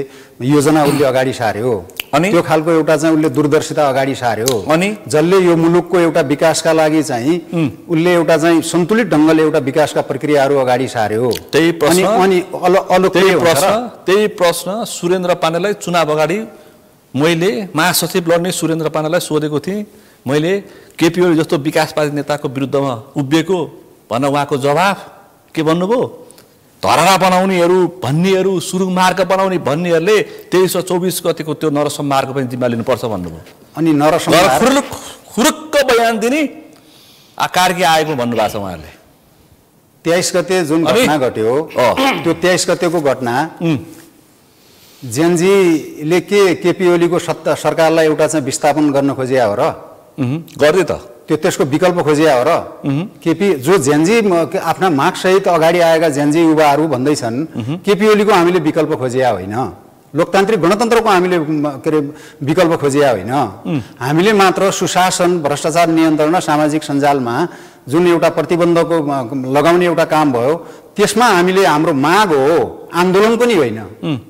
योजना उसले अगाडि सार्यो अनि त्यो खालको एउटा चाहिँ उसले दूरदर्शिता अगाडि सार्यो अनि जसले यो मुलुकको एउटा विकासका लागि चाहिँ उसले एउटा चाहिँ सन्तुलित ढङ्गले एउटा विकासका प्रक्रियाहरू अगाडि सार्यो त्यही प्रश्न अनि त्यही प्रश्न सुरेन्द्र पाण्डेलाई चुनाव अगाडि मैले महासचिव लड्ने सुरेन्द्र पाण्डेलाई सोधेको थिएँ मैले केपीओ जस्तो विकासवादी नेताको विरुद्धमा उभिएको भन्न उहाँको जवाफ के भन्नुभयो धरहरा बनाउनेहरू भन्नेहरू सुरुङ मार्ग बनाउने भन्नेहरूले 2324 गतिको त्यो नरसम मार्ग पनि जिम्मा लिनुपर्छ भन्नुभयो अनि नरसम खुरुक्क बयान दिने कार्की आएको भन्नुभएको छ उहाँहरूले 23 गते जुन घटना घट्यो त्यो 23 गतेको घटना जेनजीले के केपीओलीको सरकारलाई एउटा चाहिँ विस्थापन गर्न खोजिया हो र गर्दै त त्यो त्यसको विकल्प खोजिया हो र केपी जो जेनजी आफ्ना माग सहित अगाडि आएका जेनजी युवाहरू भन्दैछन् केपीओलीको हामीले विकल्प खोजिया होइन लोकतान्त्रिक गणतन्त्रको हामीले के अरे विकल्प खोजिया होइन हामीले मात्र सुशासन भ्रष्टाचार नियन्त्रण र सामाजिक सञ्जालमा जुन एउटा प्रतिबन्धको लगाउने एउटा काम भयो त्यसमा हामीले हाम्रो माग हो आन्दोलन पनि होइन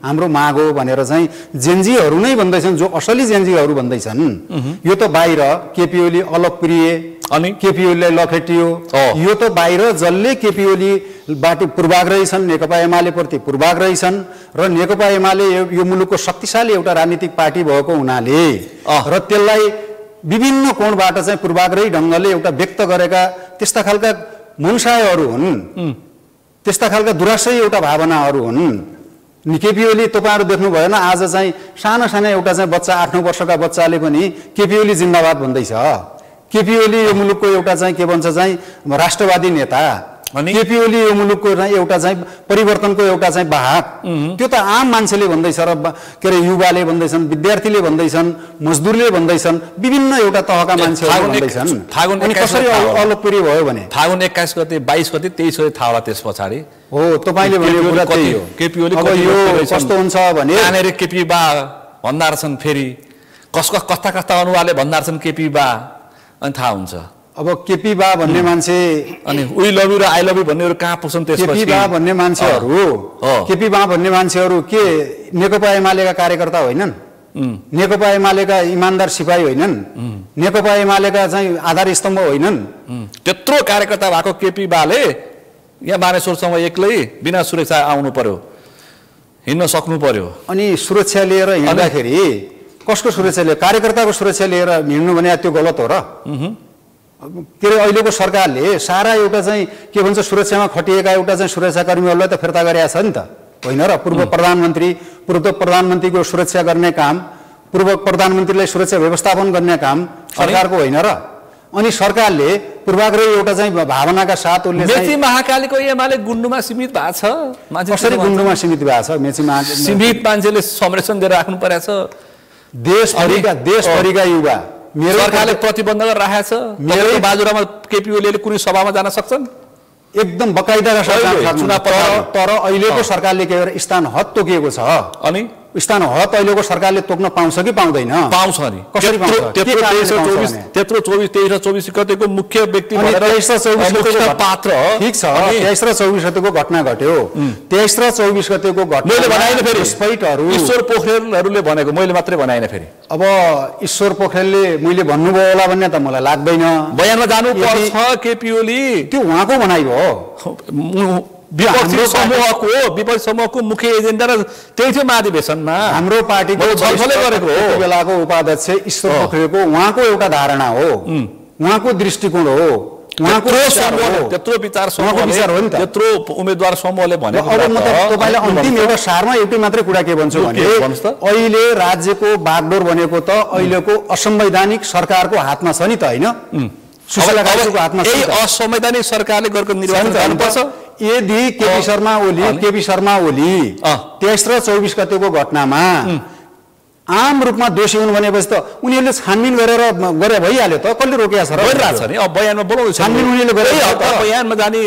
हाम्रो माग हो भनेर चाहिँ जेनजीहरू नै भन्दैछन् जो असली जेनजीहरू भन्दैछन् यो त बाहिर केपीओली अलोकप्रिय अनि केपीओलीलाई लखेटियो यो त बाहिर जसले केपीओली बाट पूर्वाग्रही छन् नेकपा एमाले प्रति पूर्वाग्रही छन् र नेकपा एमाले यो मुलुकको शक्तिशाली एउटा राजनीतिक पार्टी भएको हुनाले र त्यसलाई विभिन्न कोणबाट चाहिँ पूर्वाग्रही ढङ्गले एउटा व्यक्त गरेका त्यस्ता खालका मनसायहरू हुन् त्यस्ता खालका दुराशय एउटा भावनाहरू हुन् केपीओली तपाईहरु देख्नु भएन आज चाहिँ साना साना एउटा चाहिँ बच्चा 8-9 वर्षका बच्चाले पनि केपीओली जिन्दाबाद भन्दैछ केपीओली यो मुलुकको एउटा चाहिँ के भन्छ चाहिँ राष्ट्रवादी नेता केपीओली यो मुलुकको एउटा चाहिँ परिवर्तनको एउटा चाहिँ वाहक त्यो त आम मान्छेले भन्दैछ र के अरे युवाले भन्दैछन् विद्यार्थीले भन्दैछन् मजदुरले भन्दैछन् विभिन्न एउटा तहका मान्छेहरूले भन्दैछन् अनि कसरी अलोकप्रिय भयो भने फागुन 21 गते 22 गते 23 गते थाहा होला त्यस पछाडी हो तपाईले भनेको कुरा त्यही हो केपीओली अब यो कस्तो हुन्छ भने कानेर केपी बा भन्दार छन् फेरि कस्ता कस्ता अनुहारले भन्दार छन् केपी बा अनि थाहा हुन्छ अब केपी बा भन्ने मान्छे अनि वी लभ यु र आई लभ यु भन्नेहरु कहाँ पुग्छन् त्यसपछि केपी बा भन्ने मान्छेहरु केपी बा भन्ने मान्छेहरु के नेकपा एमालेका कार्यकर्ता होइनन् नेकपा एमालेका इमान्दार सिपाही होइनन्, नेकपा एमालेका चाहिँ आधार स्तम्भ होइनन्। त्यत्रो कार्यकर्ता भएको केपी बाले यहाँ बानेश्वरसम्म एक्लै बिना सुरक्षा आउनु पर्यो, हिँड्न सक्नु पर्यो। अनि सुरक्षा लिएर हिँड्दाखेरि कसको सुरक्षा लिएर? कार्यकर्ताको सुरक्षा लिएर हिँड्नु भने त्यो गलत हो र? के अरे अहिलेको सरकारले सारा एउटा चाहिँ के भन्छ सुरक्षामा खटिएका एउटा चाहिँ सुरक्षाकर्मीहरूलाई त फिर्ता गरेका छ नि त, होइन र? पूर्व प्रधानमन्त्रीको सुरक्षा गर्ने काम, पूर्व प्रधानमन्त्रीलाई सुरक्षा व्यवस्थापन गर्ने काम सरकारको होइन र? अनि सरकारले पूर्वाग्रही एउटा चाहिँ भावनाका साथ उसले मेची महाकालीको एमाले गुन्डुमा सीमित भएको छ। कसरी गुन्डुमा सीमित भएको छ? मेची सीमित मान्छेले संरक्षण दिएर राख्नु परेको छ। देशभरिका युवा मेरो सरकारले प्रतिबन्ध गरेर राखेको छ। मेरो बाजुरामा केपी ओलीले कुनै सभामा जान सक्छन्? एकदम बकाइदाका साथ चुनाव, तर अहिलेको सरकारले के गरेर स्थान हद तोकिएको छ। अनि स्थान हद अहिलेको सरकारले तोक्न पाउँछ कि पाउँदैन? पाउँछ नि। कसरी पाउँछ? त्यत्रो 23 र 24 गतेको मुख्य व्यक्ति भनेर 23 र 24 गतेको पात्र ठिक छ। 23 र 24 गतेको घटना घट्यो। 23 र 24 गतेको घटना मैले बनाइन फेरि स्पैटहरु ईश्वर पोखरेलहरुले भनेको, मैले मात्रै बनाइन फेरि। अब ईश्वर पोखरेलले मैले भन्नुभयो होला भन्ने त मलाई लाग्दैन। बयानमा जानु पर्छ केपी ओली, त्यो उहाँको भनाइ हो। विपक्षी समूहको मुख्य एजेन्डा र त्यही थियो महाधिवेशनमा हाम्रो पार्टीको छलफलै गरेको हो। बेलाको उपाध्यक्ष ईश्वर पोखरेलको उहाँको एउटा धारणा हो, उहाँको दृष्टिकोण हो, उहाँको त्यत्रो विचार हो नि त, त्यत्रो उम्मेदवार समूहले भनेको। अब म तपाईलाई अन्तिम एउटा सारमा एउटै मात्रै कुरा के भन्छु भने अहिले राज्यको बागडोर भनेको त अहिलेको असंवैधानिक सरकारको हातमा छ नि त, हैन? सुशीला कार्कीको हातमा छ। असंवैधानिक सरकारले गरेको निर्वाचन गर्नुपर्छ। यदि केपी शर्मा ओली 23 र 24 गतेको घटनामा आम रूपमा दोषी हुनु भनेपछि त उनीहरूले छानबिन गरेर गरे भइहाल्यो त। कसले रोकेको छ र? गरिरहेछ नि। अब बयानमा बोलाउँछ, छानबिन उनीहरूले गरे, बयानमा जाने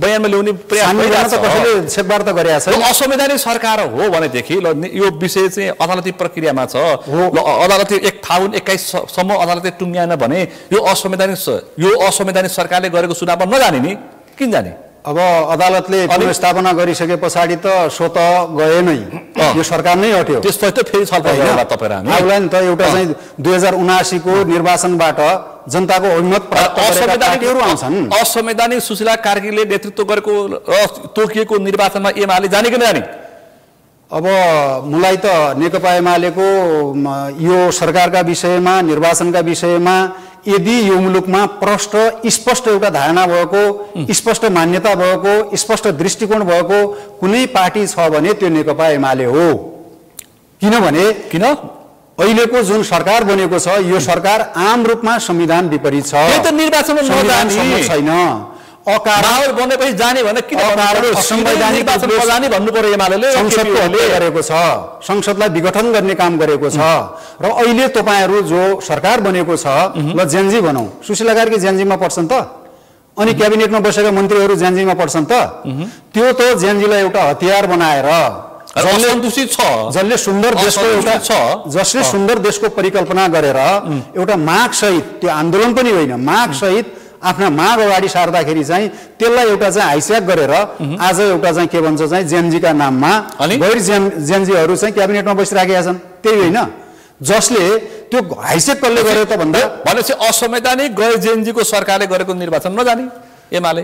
बयानमा ल्याउने प्रयास गरिरहेछ। कसैले छेकबार त गरेको छ। असंवैधानिक सरकार हो भनेदेखि यो विषय चाहिँ अदालती प्रक्रियामा छ। अदालती 1 फागुन 21 सम्म अदालतले टुङ्ग्याएन भने यो असंवैधानिक सरकारले गरेको चुनावमा नजाने नि, किन जाने? अब अदालतले पुनर्स्थापना गरिसके पछाडि त सो त गए नै, यो सरकार नै हट्यो। त्यसपछि त फेरि छलफल गर्ला तपाईहरु। आउला नि त एउटा चाहिँ 2079 को निर्वाचनबाट जनताको अभिमत प्राप्त गरेका पार्टीहरु आउँछन्। असंवैधानिक सुशीला कार्कीले नेतृत्व गरेको तोकिएको निर्वाचनमा एमाले जाने कि नजाने? अब मलाई त नेकपा एमालेको यो सरकारका विषयमा, निर्वाचनका विषयमा यदि यो मुलुकमा प्रष्ट स्पष्ट एउटा धारणा भएको, स्पष्ट मान्यता भएको, स्पष्ट दृष्टिकोण भएको कुनै पार्टी छ भने त्यो नेकपा एमाले हो। किनभने अहिलेको जुन सरकार बनेको छ यो सरकार आम रूपमा संविधान विपरीत छ। यो त निर्वाचनमा नजाने छैन। माहौल बनेपछि जाने भने किन असंवैधानिक जाने भन्नु पर्यो? एमालेले संसदको हत्या गरेको छ, संसदलाई विघटन गर्ने काम गरेको छ। र अहिले तपाईहरु जो सरकार बनेको छ, ल जेनजी भनौं, सुशीला कार्की जेनजीमा पर्छन् त, अनि क्याबिनेटमा बसेका मन्त्रीहरु जेनजीमा पर्छन् त, त्यो त जेनजीलाई एउटा हतियार बनाएर जसले सुन्दर देशको परिकल्पना गरेर एउटा माग सहित, त्यो आन्दोलन पनि होइन, माग सहित आफ्ना माग अगाडि सार्दाखेरि चाहिँ त्यसलाई एउटा चाहिँ हाइस्याक गरेर आज एउटा चाहिँ के भन्छ चाहिँ जेनजीका नाममा गैर जेनजीहरु चाहिँ क्याबिनेटमा बसिराखेका छन्। त्यही होइन जसले त्यो हाइस्याक कसले गर्यो त भन्दा भनेपछि असंवैधानिक गैर जेनजीको सरकारले गरेको निर्वाचन नजाने एमाले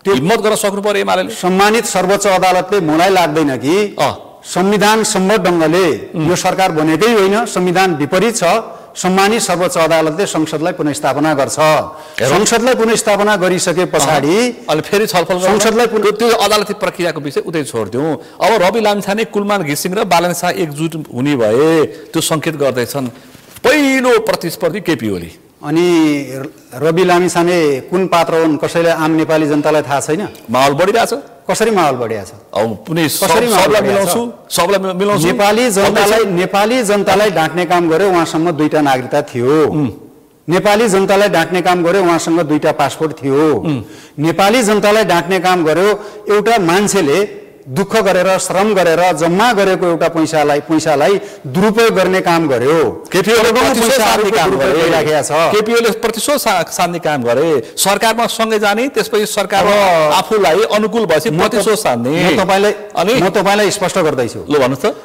त्यो हिम्मत गर्न सक्नु पर्यो एमाले। सम्मानित सर्वोच्च अदालतले मलाई लाग्दैन कि संविधान सम्मत ढंगले यो सरकार बनेकै होइन, संविधान विपरीत छ। सम्मानित सर्वोच्च अदालतले संसदलाई पुनर्स्थापना गर्छ। संसदलाई पुनर्स्थापना गरिसके पछाडि अहिले फेरि छलफल संसदलाई त्यो अदालती प्रक्रियाको विषय उतै छोड्दिउँ। अब रवि लामिछाने, कुलमान घिसिङ र बालन शाह एकजुट हुने भए त्यो संकेत गर्दैछन् पहिलो प्रतिस्पर्धी केपी ओली। अनि रवि लामिछाने कुन पात्र हुन् कसैले आम नेपाली जनतालाई थाहा छैन। माहौल बढिरहेछ। कसरी माहौल बढिरहेछ? सबलाई मिलाउँछु। नेपाली जनतालाई ढाँट्ने काम गर्यो, उहाँसँग 2टा नागरिकता थियो। नेपाली जनतालाई ढाँट्ने काम गर्यो, उहाँसँग 2टा पासपोर्ट थियो। नेपाली जनतालाई ढाँट्ने काम गर्यो, एउटा मान्छेले दुःख गरेर श्रम गरेर जम्मा गरेको एउटा पैसालाई दुरुपयोग गर्ने काम गर्यो। केपीओले प्रतिशोध साध्ने काम गरे। सरकारमा सँगै जाने, त्यसपछि सरकारमा आफूलाई अनुकूल भएपछि प्रतिशोध साध्ने। म तपाईलाई स्पष्ट गर्दैछु। ल भन्नुहोस् त।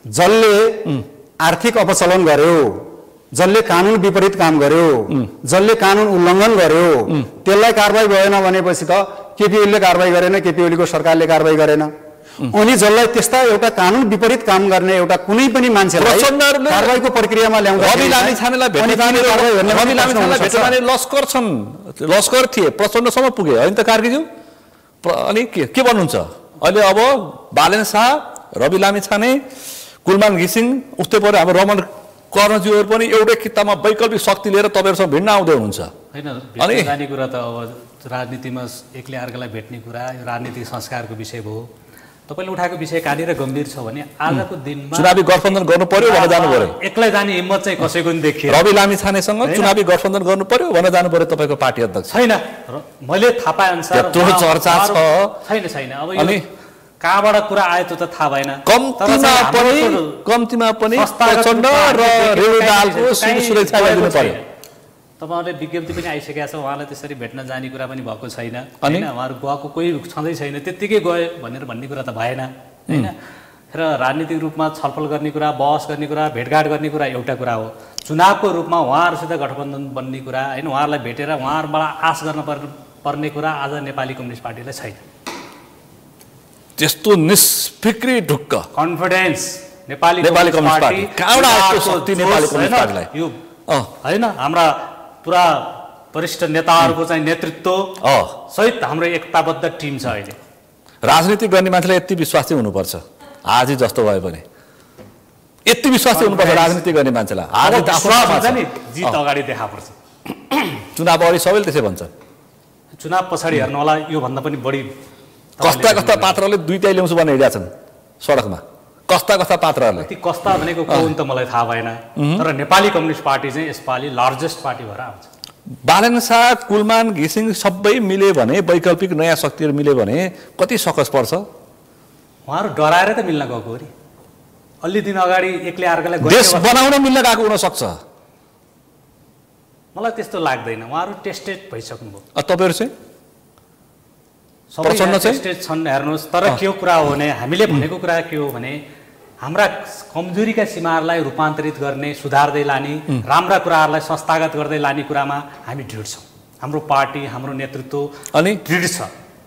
जसले आर्थिक अपचलन गर्यो, जसले कानुन विपरीत काम गर्यो, जसले कानुन उल्लङ्घन गर्यो, त्यसलाई कारबाही भएन भनेपछि त केपी ओलीले कारबाही गरेन, केपी ओलीको सरकारले कारबाही गरेन। अनि जसलाई त्यस्ता एउटा कानुन विपरीत काम गर्ने एउटा कुनै पनि मान्छेलाई कारबाहीको प्रक्रियामा ल्याउँदा रवि लामिछानेलाई भेट्न जाने लस्कर छन्, लस्कर थिए, प्रचण्डसम्म पुगे होइन त कार्कीज्यू। अनि के भन्नुहुन्छ अहिले? अब बालेन शाह, रवि लामिछाने, कुलमान घिसिङ, उस्तै पऱ्यो हाम्रो रमन कर्णज्यूहरू पनि एउटै किताबमा वैकल्पिक शक्ति लिएर तपाईँहरूसँग भिड्न आउँदै हुनुहुन्छ होइन। भेट्न जाने कुरा त अब राजनीतिमा एकले अर्कालाई भेट्ने कुरा यो राजनीतिक संस्कारको विषय भयो। तपाईँले उठाएको विषय कहाँनिर गम्भीर छ भने आजको दिनमा चुनावी गठबन्धन गर्नु पर्यो भनेर जानु पर्यो। एक्लै जाने हिम्मत चाहिँ कसैको पनि देखिएन। रवि लामिछानेसँग चुनावी गठबन्धन गर्नु पर्यो भनेर जानु पर्यो तपाईँको पार्टी अध्यक्ष? छैन, मैले थाहा पाए अनुसार चर्चा छ छैन। अब यो कहाँबाट कुरा आयो त्यो त थाहा भएन। कम्तीमा पनि प्रचण्ड र रेणुदाहालको सुरक्षा गरिदिनु पर्यो। तपाईँहरूले विज्ञप्ति पनि आइसकेको छ, उहाँलाई त्यसरी भेट्न जाने कुरा पनि भएको छैन होइन। उहाँहरू गएको कोही छँदै छैन, त्यत्तिकै गयो भनेर भन्ने कुरा त भएन होइन। र राजनीतिक रूपमा छलफल गर्ने कुरा, बहस गर्ने कुरा, भेटघाट गर्ने कुरा एउटा कुरा हो। चुनावको रूपमा उहाँहरूसित गठबन्धन बन्ने कुरा होइन, उहाँहरूलाई भेटेर उहाँहरूबाट आश गर्न पर्ने कुरा आज नेपाली कम्युनिस्ट पार्टीलाई छैन। त्यस्तो निष्फिक्री ढुक्क कन्फिडेन्स नेपाली कम्युनिस्ट पार्टी कहाँबाट आएको शक्ति नेपाली कम्युनिस्ट पार्टीलाई यो होइन। हाम्रा पुरा वरिष्ठ नेताहरूको चाहिँ नेतृत्व सहित हाम्रो एकताबद्ध टिम छ अहिले। राजनीति गर्ने मान्छेलाई यति विश्वास चाहिँ हुनुपर्छ, आज जस्तो भए पनि यति विश्वास चाहिँ हुनुपर्छ राजनीति गर्ने मान्छेलाई। आज जित अगाडि देखापर्छ। चुनाव अगाडि सबैले त्यसै भन्छ, चुनाव पछाडि हेर्नु होला योभन्दा पनि बढी कस्ता पात्रले दुईटै ल्याउँछु भनेर हिँडेका छन् सडकमा। कस्ता पात्रहरूले ती कस्ता भनेको को हुन् त मलाई थाहा भएन, तर नेपाली कम्युनिस्ट पार्टी चाहिँ यसपालि लार्जेस्ट पार्टी भएर आउँछ। बालेन शाह, कुलमान घिसिङ सबै मिले भने, वैकल्पिक नयाँ शक्तिहरू मिले भने कति सकस पर्छ? उहाँहरू डराएर त मिल्न गएको हो नि। अलि दिन अगाडि एकले अर्कालाई देश बनाउन मिल्न गएको हुनसक्छ, मलाई त्यस्तो लाग्दैन। उहाँहरू टेस्टेड भइसक्नुभयो। तपाईँहरू चाहिँ सबै टेस्टेड छन् हेर्नुहोस्। तर के कुरा हो भने हामीले भनेको कुरा के हो भने हाम्रा कमजोरीका सीमाहरूलाई रूपान्तरित गर्ने, सुधार्दै लाने, राम्रा कुराहरूलाई संस्थागत गर्दै लाने कुरामा हामी दृढ छौँ। हाम्रो पार्टी, हाम्रो नेतृत्व अनि दृढ छ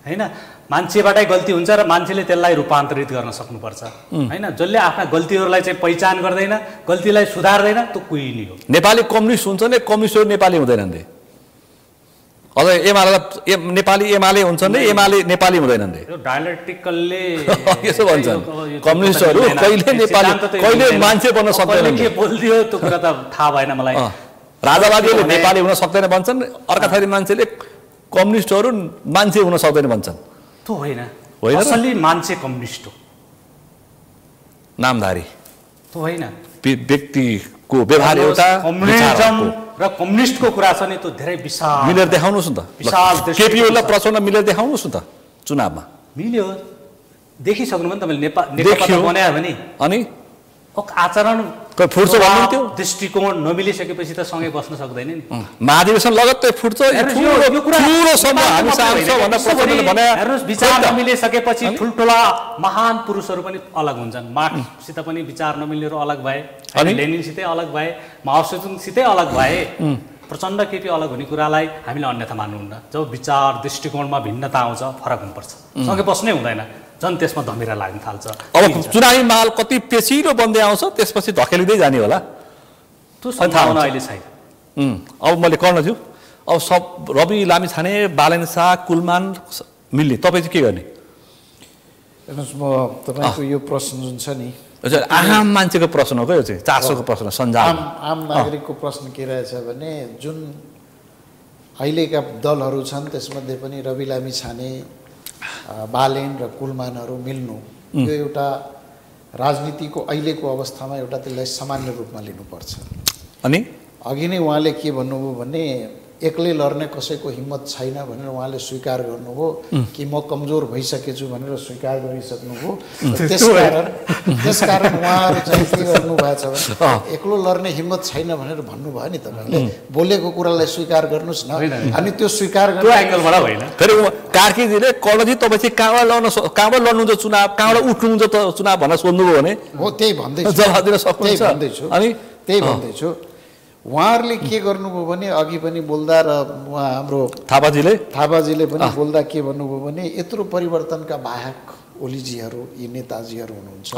होइन। मान्छेबाटै गल्ती हुन्छ र मान्छेले त्यसलाई रूपान्तरित गर्न सक्नुपर्छ होइन। जसले आफ्ना गल्तीहरूलाई चाहिँ पहिचान गर्दैन, गल्तीलाई सुधार्दैन, त्यो कोही नि हो। नेपाली कम्युनिस्ट हुन्छ नि, कम्युनिस्टहरू नेपाली हुँदैनन् रे। अझ नेपाली एमाले हुन्छन् रे, एमाले नेपाली हुँदैनन् रे। डायलेक्टिकलले यसो भन्छन् कम्युनिस्टहरू कहिले नेपाली कहिले मान्छे बन्न सक्दैनन्। के बोलिदियो त्यो कुरा त थाहा भएन मलाई। राजावादीहरूले नेपाली हुन सक्दैन भन्छन्, अर्का थरी मान्छेले कम्युनिस्टहरू मान्छे हुन सक्दैन भन्छन्। त्यो होइन, असली मान्छे कम्युनिस्ट हो, नामधारी त्यो होइन। व्यक्तिको व्यवहार एउटा, कम्युनिजम र कम्युनिस्टको कुरा छ नि त्यो धेरै विशाल। मिलेर देखाउनुहोस् न त, विशाल केपी ओली प्रचण्ड मिलेर देखाउनुहोस् न त चुनावमा। मिल्यो, देखिसक्नु भने तपाईँले नेकपा बनायो भने अनि आचरण फुट्छ भन्नुहुन्थ्यो। दृष्टिकोण नमिलिसकेपछि त सँगै बस्न सक्दैन नि। महाधिवेशन लगत्तै फुट्छ। हेर्नुहोस्, विचार नमिलिसकेपछि ठुल्ठुला महान पुरुषहरू पनि अलग हुन्छन्। मार्क्ससित पनि विचार नमिलेर अलग भए, लेनिनसितै अलग भए, माओसेतुङसितै अलग भए। प्रचण्ड केपी अलग हुने कुरालाई हामीले अन्यथा मान्नुहुन्न। जब विचार दृष्टिकोणमा भिन्नता आउँछ फरक हुनुपर्छ, सँगै बस्नै हुँदैन, झन् त्यसमा धमिरा लाग्न थाल्छ। अब चुनावी माहौल कति पेचिलो बन्दै आउँछ, त्यसपछि धकेलिँदै जाने होला, त्यो सम्भावना अहिले छैन। अब मैले कर्णज्यू, अब सब रवि लामिछाने, बालेन शाह, कुलमान मिल्ने, तपाईँ चाहिँ के गर्ने? हेर्नुहोस्, म तपाईँको यो प्रश्न जुन छ नि, आम मान्छेको प्रश्न हो, यो चाहिँ चासोको प्रश्न, सञ्जाल आम नागरिकको प्रश्न के रहेछ भने जुन अहिलेका दलहरू छन् त्यसमध्ये पनि रवि लामिछाने, बालेन र कुलमानहरू मिल्नु यो एउटा राजनीतिको अहिलेको अवस्थामा एउटा त्यसलाई सामान्य रूपमा लिनुपर्छ। अनि अघि नै उहाँले के भन्नुभयो भने एक्लै लड्ने कसैको हिम्मत छैन भनेर उहाँले स्वीकार गर्नुभयो कि म कमजोर भइसकेछु भनेर स्वीकार गरिसक्नुभयो। त्यसकारण उहाँहरू चाहिँ के गर्नुभएको छ भने एक्लो लड्ने हिम्मत छैन भनेर भन्नुभयो नि तपाईँले। बोलेको कुरालाई स्वीकार गर्नुहोस् न। अनि त्यो स्वीकार त्यो एङ्गलबाट होइन। फेरि कार्कीजीले कलजी तपाईँ चाहिँ कहाँबाट लड्नुहुन्छ चुनाव, कहाँबाट उठ्नुहुन्छ त चुनाव भनेर सोध्नुभयो भने हो त्यही भन्दैछु, जवाब दिन सक्नुहुन्छ। अनि त्यही भन्दैछु उहाँहरूले के गर्नुभयो भने अघि पनि बोल्दा र उहाँ हाम्रो थापाजीले पनि बोल्दा के भन्नुभयो भने यत्रो परिवर्तनका बाहक ओलीजीहरू यी नेताजीहरू हुनुहुन्छ,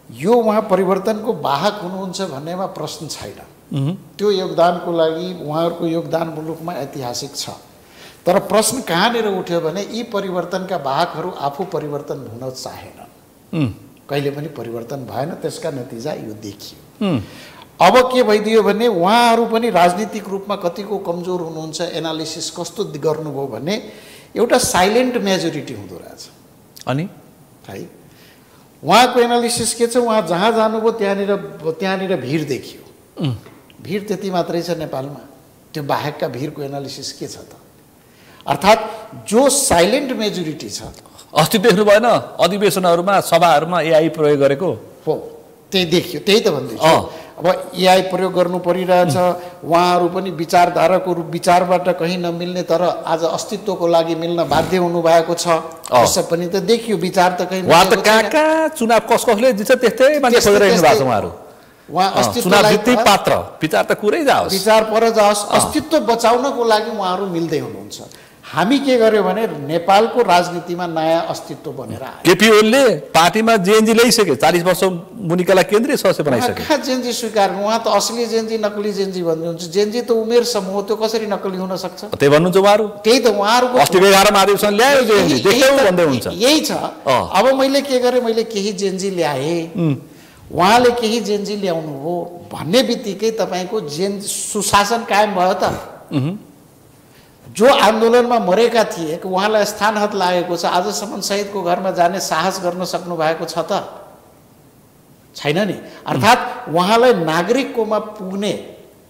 यो उहाँ परिवर्तनको बाहक हुनुहुन्छ भन्नेमा प्रश्न छैन। त्यो योगदानको लागि उहाँहरूको योगदान मुलुकमा ऐतिहासिक छ। तर प्रश्न कहाँनिर उठ्यो भने यी परिवर्तनका बाहकहरू आफू परिवर्तन हुन चाहेनन्, कहिले पनि परिवर्तन भएन, त्यसका नतिजा यो देखियो। अब के भइदियो भने उहाँहरू पनि राजनीतिक रूपमा कतिको कमजोर हुनुहुन्छ, एनालिसिस कस्तो गर्नुभयो भने एउटा साइलेन्ट मेजोरिटी हुँदो रहेछ। अनि है उहाँको एनालिसिस के छ, उहाँ जहाँ जानुभयो त्यहाँनिर भिड देखियो। भिड त्यति मात्रै छ नेपालमा, त्यो बाहेकका भिडको एनालिसिस के छ त? अर्थात् जो साइलेन्ट मेजोरिटी छ। अस्ति देख्नु भएन अधिवेशनहरूमा सभाहरूमा एआई प्रयोग गरेको हो, त्यही देखियो, त्यही त भन्दैछु। अब एआई प्रयोग गर्नु परिरहेछ, उहाँहरू पनि विचारधाराको विचारबाट कहीँ नमिल्ने तर आज अस्तित्वको लागि मिल्न बाध्य हुनुभएको छ। त्यसो पनि त देखियो, विचार त कहीँ कहाँ चुनाव कसले जित्छ त्यस्तै मान्छे खोजेर हिँड्नु भएको छ उहाँहरू। उहाँ अस्तित्वलाई पात्र विचार त कुरै जाओस्, विचार पर जाओस्, अस्तित्व बचाउनको लागि उहाँहरू मिल्दै हुनुहुन्छ। हामी के गर्यो भने नेपालको राजनीतिमा नयाँ अस्तित्व बनेर आयो। केपी ओलीले पार्टीमा जेएनजी ल्याइसके, 40 वर्ष मुनिकालाई केन्द्रीय सदस्य बनाइसके। कहाँ जेएनजी स्वीकार, उहाँ त असली जेएनजी नकली जेएनजी भन्नुहुन्छ। जेएनजी त उमेर समूह, त्यो कसरी नकली हुन सक्छ? त्यही भन्नुहुन्छ उहाँहरू। त्यही त उहाँहरूको अस्ति 11 महाधिवेशन ल्यायो जेएनजी, देख्यौ भन्दै हुन्छ। यही छ। अब मैले के गरेँ, मैले केही जेएनजी ल्याएँ, उहाँले केही जेएनजी ल्याउनु हो भन्ने बित्तिकै तपाईँको जेएनजी सुशासन कायम भयो त। जो आन्दोलनमा मरेका थिए उहाँलाई स्थान हत लागेको छ, आजसम्म शहीदको घरमा जाने साहस गर्न सक्नु भएको छ त? छैन नि। अर्थात् उहाँलाई नागरिककोमा पुग्ने,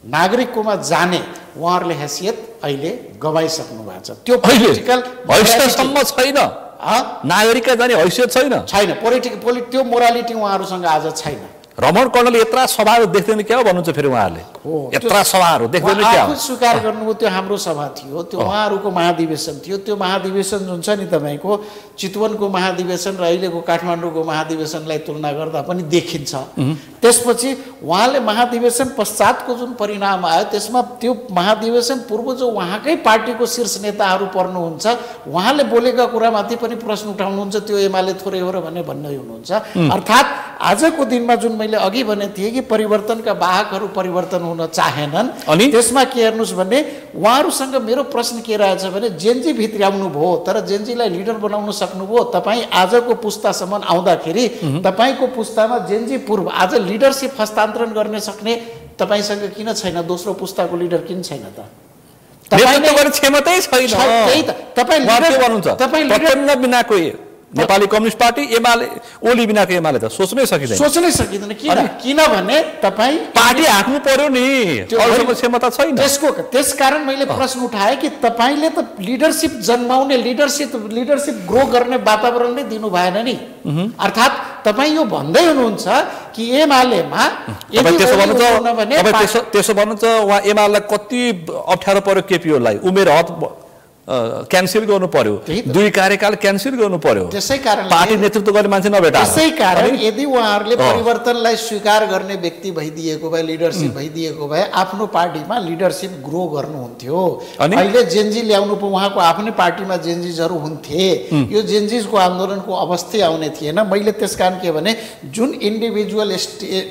नागरिककोमा जाने उहाँहरूले हैसियत अहिले गवाइसक्नु भएको छ। त्यो पोलिटिकल हैसियतसम्म छैन, नागरिकका जाने हैसियत छैन, त्यो मोरालिटी उहाँहरूसँग आज छैन। रमण कर्णले यत्रा सभाहरू देख्दैन क्या भन्नुहुन्छ फेरि उहाँहरूले? यत्रा सभाहरू देख्दैन क्या? स्वीकार गर्नुभयो, त्यो हाम्रो सभा थियो, त्यो उहाँहरूको महाधिवेशन थियो। त्यो महाधिवेशन जुन छ नि तपाईँको चितवनको महाधिवेशन र अहिलेको काठमाडौँको महाधिवेशनलाई तुलना गर्दा पनि देखिन्छ। त्यसपछि उहाँले महाधिवेशन पश्चातको जुन परिणाम आयो त्यसमा त्यो महाधिवेशन पूर्व जो उहाँकै पार्टीको शीर्ष नेताहरू पर्नुहुन्छ, उहाँले बोलेका कुरामाथि पनि प्रश्न उठाउनुहुन्छ, त्यो एमाले थोरै हो र भन्ने भन्दै हुनुहुन्छ। अर्थात् आजको दिनमा जुन मैले अघि भने थिएँ कि परिवर्तनका बाहकहरू परिवर्तन हुन चाहेनन्, त्यसमा के हेर्नुहोस् भने उहाँहरूसँग मेरो प्रश्न के रहेछ भने जेएनजी भित्र्याउनु भयो तर जेएनजीलाई लिडर बनाउन सक्नुभयो। तपाईँ आजको पुस्तासम्म आउँदाखेरि तपाईँको पुस्तामा जेएनजी पूर्व आज लिडरसिप हस्तान्तरण गर्ने सक्ने तपाईँसँग किन छैन? दोस्रो पुस्ताको लिडर किन छैन त? क्षमतै छैन। त्यही त तपाईँ बिनाको नेपाली कम्युनिस्ट पार्टी एमाले, ओली बिनाको एमाले त सोच्नै सकिँदैन। किनभने तपाईँ पार्टी हाँक्नु पर्यो नि, अरूसँग क्षमता छैन। त्यसकारण मैले प्रश्न उठाएँ कि तपाईँले त लिडरसिप जन्माउने, लिडरसिप ग्रो गर्ने वातावरण नै दिनु भएन नि। अर्थात् तपाईँ यो भन्दै हुनुहुन्छ कि एमालेमा त्यसो भन्नुहुन्छ उहाँ एमालेलाई कति अप्ठ्यारो पर्यो, केपी ओलीलाई उमेर हद क्यान्सल गर्नु पर्यो, 2 कार्यकाल क्यान्सल गर्नु पर्यो, त्यसैकारण पार्टी नेतृत्व गर्ने मान्छे नभेटा। त्यसैकारण यदि उहाँहरूले परिवर्तनलाई स्वीकार गर्ने व्यक्ति भइदिएको भए, लिडरसिप भइदिएको भए आफ्नो पार्टीमा लिडरसिप ग्रो गर्नुहुन्थ्यो। अहिले जेएनजी ल्याउनु पो उहाँको आफ्नै पार्टीमा जेएनजीजहरू हुन्थे, यो जेएनजीको आन्दोलनको अवस्था आउने थिएन। मैले त्यसकारण के भने जुन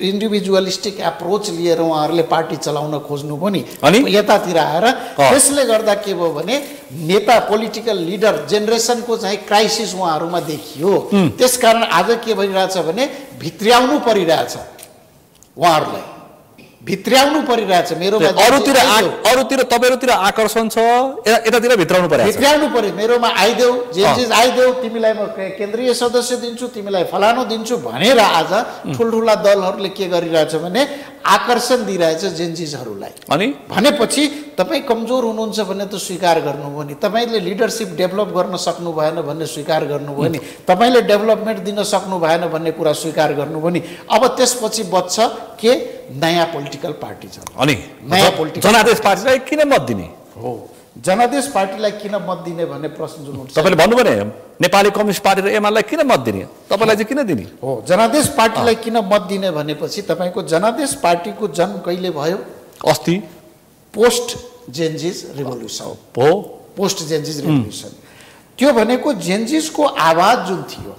इन्डिभिजुअलिस्टिक एप्रोच लिएर उहाँहरूले पार्टी चलाउन खोज्नुभयो नि यतातिर आएर, त्यसले गर्दा के भयो भने नेता पोलिटिकल लिडर जेनेरेसनको चाहिँ क्राइसिस उहाँहरूमा देखियो। त्यसकारण आज के भइरहेछ भने भित्र्याउनु परिरहेछ, उहाँहरूलाई भित्र्याउनु परिरहेछ। मेरोमा अरूतिर तपाईँहरूतिर आकर्षण छ, यतातिर भित्राउनु पर्यो। मेरोमा आइदेऊ, जेएनजी आइदेऊ, तिमीलाई म केन्द्रीय सदस्य दिन्छु, तिमीलाई फलानु दिन्छु भनेर आज ठुल्ठुला दलहरूले के गरिरहेछ भने आकर्षण दिइरहेछ जेन्जिजहरूलाई अनि भनेपछि तपाईँ कमजोर हुनुहुन्छ भने त स्वीकार गर्नुभयो नि, तपाईँले लिडरसिप डेभलप गर्न सक्नु भएन भन्ने स्वीकार गर्नुभयो नि, तपाईँले डेभलपमेन्ट दिन सक्नु भएन भन्ने कुरा स्वीकार गर्नुभयो नि। अब त्यसपछि बच्छ के नयाँ पोलिटिकल पार्टी छ। अनि नयाँ पोलिटिकल जनादेश पार्टीलाई किन मत दिने हो, जनादेश पार्टीलाई किन मत दिने भन्ने प्रश्न जुन उठ्छ, तपाईँले भन्नु भने नेपाली कम्युनिस्ट पार्टी र एमालेलाई किन मत दिने, तपाईँलाई चाहिँ किन दिने हो। जनादेश पार्टीलाई किन मत दिने भनेपछि तपाईँको जनादेश पार्टीको जन्म कहिले भयो? अस्ति पोस्ट जेन्जिज रिभोल्युसन हो। पोस्ट जेन्जिज रिभोल्युसन त्यो भनेको जेन्जिजको आवाज जुन थियो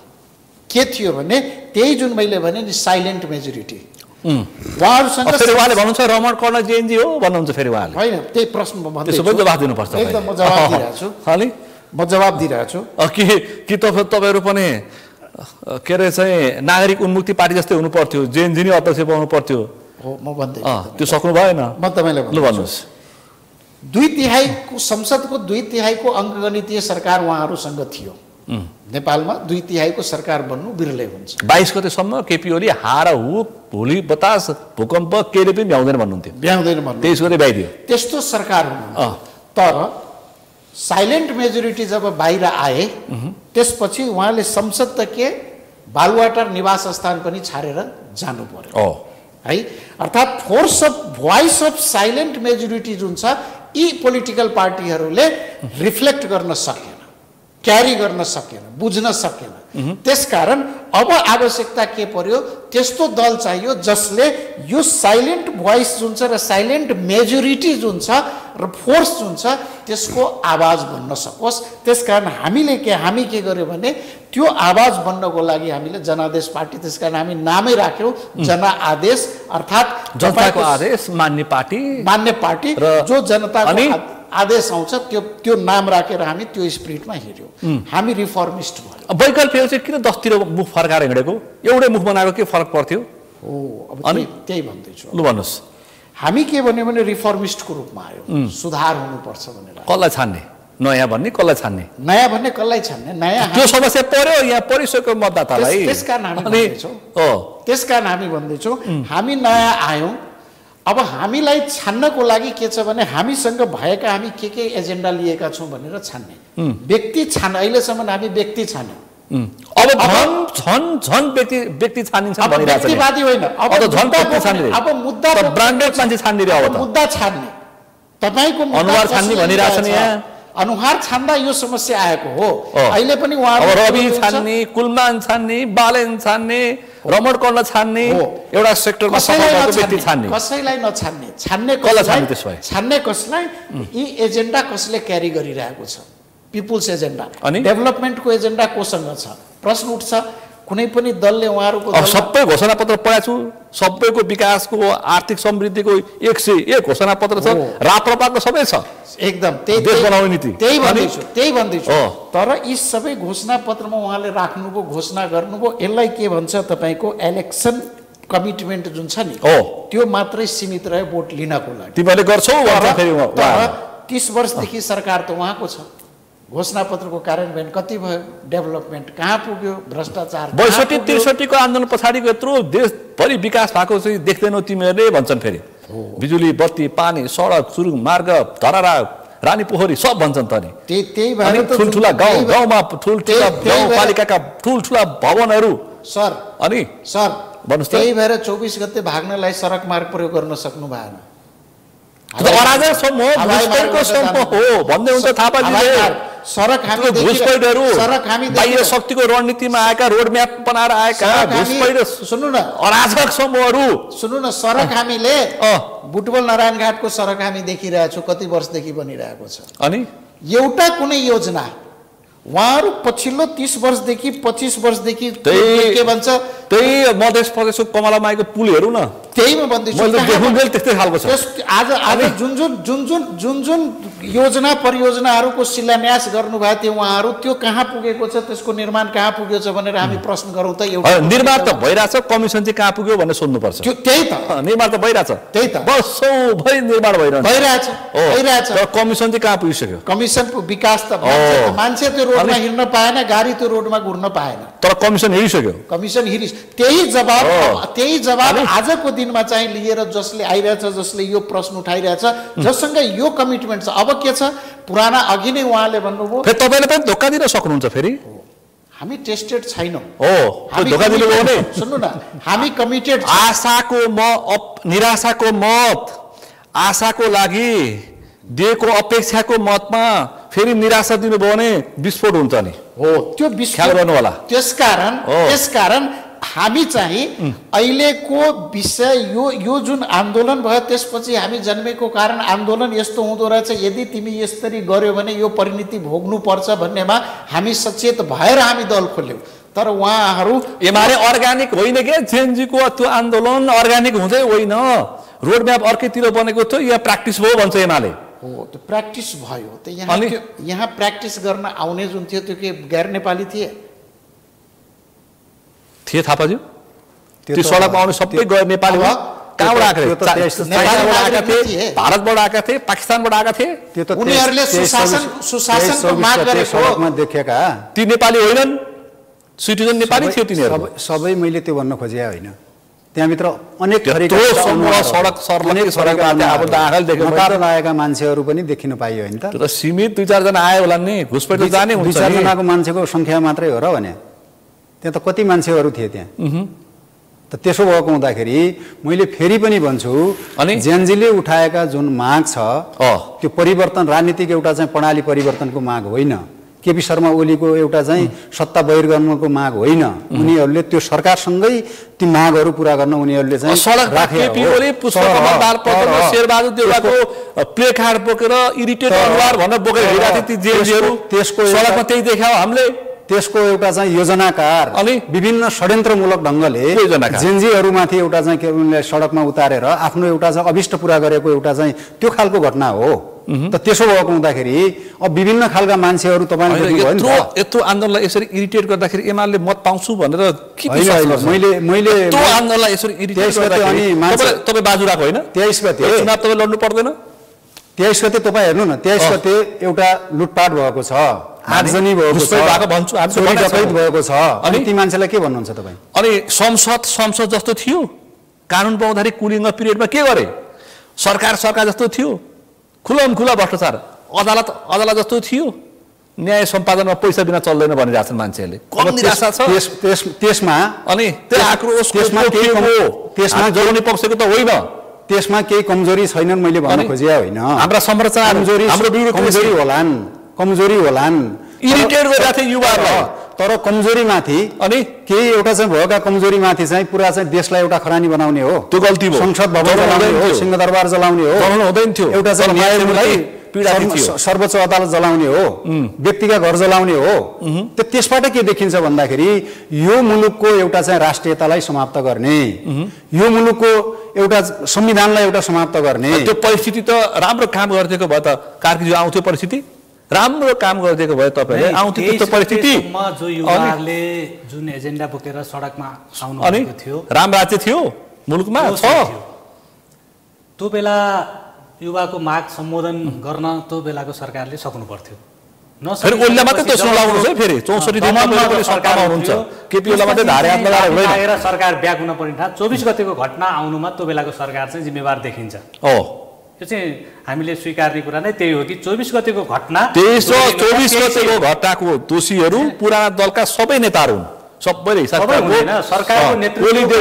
के थियो भने त्यही जुन मैले भने नि साइलेन्ट मेजोरिटी उहाँहरूसँग फेरि उहाँले भन्नुहुन्छ रमण कर्ण जेएनजी हो भन्नुहुन्छ फेरि उहाँले होइन, त्यही प्रश्न म त्यसो पनि जवाफ दिनुपर्छ। एकदम म जवाब दिइरहेको छु, म जवाब दिइरहेको छु। कि तपाईँहरू पनि के अरे चाहिँ नागरिक उन्मुक्ति पार्टी जस्तै हुनु पर्थ्यो, जेएनजी नै अध्यक्ष पाउनु पर्थ्यो हो। म भन्दै त्यो सक्नु भएन। म तपाईँलाई भन्नुहोस्। 2/3 संसदको 2/3 अङ्कगणितीय सरकार उहाँहरूसँग थियो। नेपालमा 2/3 सरकार बन्नु बिरलै हुन्छ। 22 गतेसम्म केपी ओली हार हुक भोलि बतास भूकम्प केले पनि भ्याउँदैन भन्नुहुन्थ्यो। भ्याउँदैन भन्नु 23 गते भ्याइदियो। त्यस्तो सरकार हुनु। तर साइलेन्ट मेजोरिटी जब बाहिर आए त्यसपछि उहाँले संसद त के बालुवाटार निवास स्थान पनि छाडेर जानु पर्यो है। अर्थात् force of voice of silent majority जुन छ यी पोलिटिकल पार्टीहरूले रिफ्लेक्ट गर्न सकेन, क्यारी गर्न सकेन, बुझ्न सकेन। त्यसकारण अब आवश्यकता के पर्यो, त्यस्तो दल चाहियो जसले यो साइलेन्ट भोइस जुन छ र साइलेन्ट मेजोरिटी जुन छ र फोर्स जुन छ त्यसको आवाज बन्न सकोस्। त्यसकारण हामी के गर्यो भने त्यो आवाज बन्नको लागि हामीले जनादेश पार्टी, त्यसकारण हामी नामै राख्यौँ जनआदेश, अर्थात् जनताको आदेश मान्ने पार्टी जो जनताको आदेश आउँछ त्यो नाम राखेर हामी त्यो स्पिरिटमा हिँड्यौँ। हामी रिफर्मिस्ट भयो। वैकल्पिक चाहिँ किन 10तिर मुख फर्काएर हिँडेको, एउटै मुख बनाएको के फरक पर्थ्यो? हो, अब त्यही भन्दैछु। लु भन्नुहोस्। हामी के भन्यो भने रिफर्मिस्टको रूपमा आयो, सुधार हुनुपर्छ भनेर। कसलाई छान्ने? नयाँ भन्ने कसलाई छान्ने? नयाँ भन्ने कसलाई छान्ने? नयाँ त्यो समस्या पर्यो यहाँ परिसक्यो मतदातालाई। त्यसकारण हामी भन्दैछौँ हामी नयाँ आयौँ। अब हामीलाई छान्नको लागि के छ भने हामीसँग भएका हामी के एजेन्डा लिएका छौँ भनेर छान्ने। व्यक्ति अहिलेसम्म हामी व्यक्ति छान्यौँ। अब झन् व्यक्ति छानिन्छ भनिरहेछ। व्यक्तिवादी होइन, अब झन् व्यक्ति छान्ने। अब मुद्दा ब्रान्डेड मान्छे छान्ने रे। अब मुद्दा छान्ने, तपाईको अनुहार छान्ने भनिरहेछ नि यहाँ। अनुहार छान्दा यो समस्या आएको हो। अहिले पनि उहाँहरू रवि छान्ने, कुलमान छान्ने, बालेन छान्ने, रमण कर्ण छान्ने, एउटा सेक्टरमा व्यक्ति छान्ने। कसैलाई नछान्ने, छान्ने कसलाई? यी एजेन्डा कसले क्यारी गरिरहेको छ? पिपुल्स एजेन्डा, डेभलपमेन्टको एजेन्डा कोसँग छ? प्रश्न उठ्छ। कुनै पनि दलले उहाँहरूको सबै घोषणापत्र पढाएको छु, सबैको विकासको आर्थिक समृद्धिको 101 घोषणापत्र छ, राप्रपाको सबै छ। एकदम त्यही भन्दैछु। तर यी सबै घोषणापत्रमा उहाँले राख्नुभयो, घोषणा गर्नुभयो, यसलाई के भन्छ तपाईँको इलेक्सन कमिटमेन्ट जुन छ नि त्यो मात्रै सीमित रह्यो भोट लिनको लागि। तिमीले गर्छौ? 30 वर्षदेखि सरकार त उहाँको छ। घोषणापत्रको कार्यान्वयन कति भयो? डेभलपमेन्ट कहाँ पुग्यो? भ्रष्टाचार 62-63 को आन्दोलन पछाडिको यत्रो देशभरि विकास भएको चाहिँ देख्दैनौ तिमीहरूले भन्छन्। फेरि बिजुली, बत्ती, पानी, सडक, सुरुङ, मार्ग, धरारा, रानी पोखरी सब भन्छन्। त नि त्यही भएर ठुल्ठुला गाउँमा ठुल्ठुला गाउँपालिकाका ठुल्ठुला भवनहरू सर भन्नुहोस्। त्यही भएर 24 गते भाग्नलाई सडक मार्ग प्रयोग गर्न सक्नु भएन। अराजक समूह हो भन्दै हुन्छ थापाजीले। सडक हामी बाह्य शक्तिको रणनीतिमा आएका, रोड म्याप बनाएर आएका सुन्नु न अराजक समूहहरू। सुन्नु न, सडक हामीले बुटवल नारायण घाटको सडक हामी देखिरहेको छौँ, कति वर्षदेखि बनिरहेको छ। अनि एउटा कुनै योजना उहाँहरू पछिल्लो 30 वर्षदेखि 25 वर्षदेखि के भन्छ त्यही मध्य प्रदेशको कमला माईको पुल हेरौँ न। त्यहीमा भन्दैछु त्यस्तै खालको छ। आज जुन योजना परियोजनाहरूको शिलान्यास गर्नुभयो त्यो उहाँहरू त्यो कहाँ पुगेको छ, त्यसको निर्माण कहाँ पुग्यो छ भनेर हामी प्रश्न गरौँ त। एउटा निर्माण त भइरहेछ, कमिसन चाहिँ कहाँ पुग्यो भनेर सोध्नुपर्छ। त्यही त निर्माण त भइरहेछ, त्यही त वर्षौं भरि निर्माण भइरहेछ। कमिसन चाहिँ कहाँ पुगिसक्यो? कमिसनको विकास त मान्छे त्यो रोडमा हिँड्न पाएन, गाडी त्यो रोडमा घुर्न पाएन। तर कमिसन हिरिसक्यो कमिसन हिरिस त्यही जवाब आजको दिनमा चाहिँ लिएर जसले आइरहेछ जसले यो प्रश्न उठाइरहेछ जससँग यो कमिटमेन्ट छ अब के छ पुराना अघि नै उहाँले भन्नुभयो फेरि तपाईले पनि धोका दिन सक्नुहुन्छ फेरि हामी टेस्टेड छैनौं हामी धोका दिनु हो नि सुन्नु न हामी कमिटेड निराशाको मत आशाको लागि दिएको अपेक्षाको मतमा फेरि निराशा दिनुभयो भने विस्फोट हुन्छ नि हो त्यो विस्फोट गर्नु होला त्यसकारण हामी चाहिँ अहिलेको विषय यो जुन आन्दोलन भयो त्यसपछि हामी जन्मेको कारण आन्दोलन यस्तो हुँदो रहेछ यदि तिमी यसरी गर्यो भने यो परिणति भोग्नु पर्छ भन्नेमा हामी सचेत भएर हामी दल खोल्यौं तर उहाँहरू एमाले अर्गानिक होइन के जेनजीको त्यो आन्दोलन अर्गानिक हुँदै होइन रोड म्याप अर्कैतिर बनेको थियो या प्र्याक्टिस भयो भन्छ एमाले हो त्यो प्र्याक्टिस भयो त यहाँ प्र्याक्टिस गर्न आउने जुन थियो त्यो के गैर नेपाली थिए थापाज्यू त्यो सडकमा आउने सबै गैर नेपाली हो कहाँबाट आएका थिए भारतबाट आएका थिए पाकिस्तानबाट आएका थिए त्यो त उनीहरूले सुशासनको माग गरेको सडकमा देखेका ती नेपाली होइनन् सिटिजन नेपाली थियो तिनीहरू सबै मैले त्यो भन्न खोजे होइन त्यहाँभित्र अनेक लागेका मान्छेहरू पनि देखिन पाइयो होइन त सीमित 2-4 जना आयो होला नि घुसपेट जाने 2-4 जनाको मान्छेको संख्या मात्रै हो र भने त्यहाँ त कति मान्छेहरू थिए त्यहाँ त त्यसो भएको हुँदाखेरि मैले फेरि पनि भन्छु जेनजीले उठाएका जुन माग छ त्यो परिवर्तन राजनीतिक एउटा चाहिँ प्रणाली परिवर्तनको माग होइन केपी शर्मा ओलीको एउटा चाहिँ सत्ता बहिर्गमनको माग होइन उनीहरूले त्यो सरकारसँगै ती मागहरू पूरा गर्न उनीहरूले चाहिँ शेरबहादुर देउवाको प्ले कार्ड बोकेर इरिटेट अनुहार भनेर बोकेर हिँडेका थिए ती जेएनजीहरू त्यसको सडकमा त्यही देखायो हामीले त्यसको एउटा चाहिँ योजनाकार अनि विभिन्न षड्यन्त्रमूलक ढङ्गले जेएनजीहरूमाथि एउटा चाहिँ उनले सडकमा उतारेर आफ्नो एउटा चाहिँ अभिष्ट पूरा गरेको एउटा चाहिँ त्यो खालको घटना हो त त्यसो भएको हुँदाखेरि अब विभिन्न खालका मान्छेहरू तपाईले यत्रो आन्दोलनलाई यसरी इरिटेट गर्दाखेरि एमाले मत पाउँछु भनेर के मैले त्यो आन्दोलनलाई यसरी इरिटेट गर्दाखेरि तपाई बाजु राख्नु होइन 23 गते चुनाव तपाई लड्नु पर्दैन 23 गते तपाई हेर्नु न 23 गते एउटा लुटपाट भएको छ आगजनी भएको छ भन्छु चोरी डकैत भएको छ अनि ती मान्छेलाई के भन्नुहुन्छ तपाई अनि संसद जस्तो थियो कानुन पाउँदाखेरि कुलिङ पिरियडमा के गरे सरकार जस्तो थियो खुला भ्रष्टाचार अदालत जस्तो थियो न्याय सम्पादनमा पैसा बिना चल्दैन भनि जान्छन् मान्छेहरूले कम निराशा छ त्यसमा अनि त्यो आक्रोश त्यसमा जोड्ने पक्षको त होइन त्यसमा केही कमजोरी छैनन् मैले भन्न खोजे होइन हाम्रा संरचना कमजोरी होलान् इरिटेट गरिरहेको थियो युवाहरूलाई तर कमजोरीमाथि अनि केही एउटा चाहिँ भएका कमजोरीमाथि चाहिँ पुरा चाहिँ देशलाई एउटा खरानी बनाउने हो त्यो गल्ती भयो संसद भवन जलाउने हो सिंहदरबार जलाउने हो हुँदैन थियो एउटा चाहिँ न्यायमूलक पीडा थियो सर्वोच्च अदालत जलाउने हो व्यक्तिका घर जलाउने हो त्यसबाट के देखिन्छ भन्दाखेरि यो मुलुकको एउटा चाहिँ राष्ट्रियतालाई समाप्त गर्ने यो मुलुकको एउटा संविधानलाई एउटा समाप्त गर्ने त्यो परिस्थिति त राम्रो काम गरिदिएको भए त कार्कीज्यू आउँथ्यो परिस्थिति राम्रो काम गरिदिएको भए तपाईले आउँथ्यो त्यो परिस्थिति जो युवाहरूले जुन एजेन्डा बोकेर सडकमा आउनु भएको थियो राम राज्य थियो मुलुकमा छ त्यो बेला युवाको माग सम्बोधन गर्न त्यो बेलाको सरकारले सक्नु पर्थ्यो फेरि ओलीलाई मात्रै त्यो सुनाउनु छ फेरि 64 दिनमा पनि सरकारमा हुनुहुन्छ केपी ओलीलाई मात्रै धारे हात लगाएर सरकार ब्याक हुन पर्ने था 24 गतेको घटना आउनुमा त्यो बेलाको सरकार चाहिँ जिम्मेवार देखिन्छ यो चाहिँ हामीले स्वीकार्ने कुरा नै त्यही हो कि 24 गतेको घटना 24 गतेको घटनाको दोषीहरू पुराना दलका सबै नेताहरू हुन् सबैले सरकारको नेतृत्व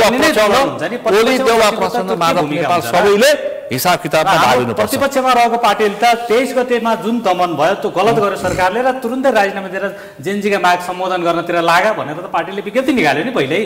सबैले हिसाब किताबमा भाग लिनुपर्छ प्रतिपक्षमा रहेको पार्टीले त 23 गतेमा जुन दमन भयो त्यो गलत गर्यो सरकारले र तुरुन्तै राजीनामा दिएर जेएनजीका माग सम्बोधन गर्नतिर लाग्यो भनेर त पार्टीले विज्ञप्ति निकाल्यो नि पहिल्यै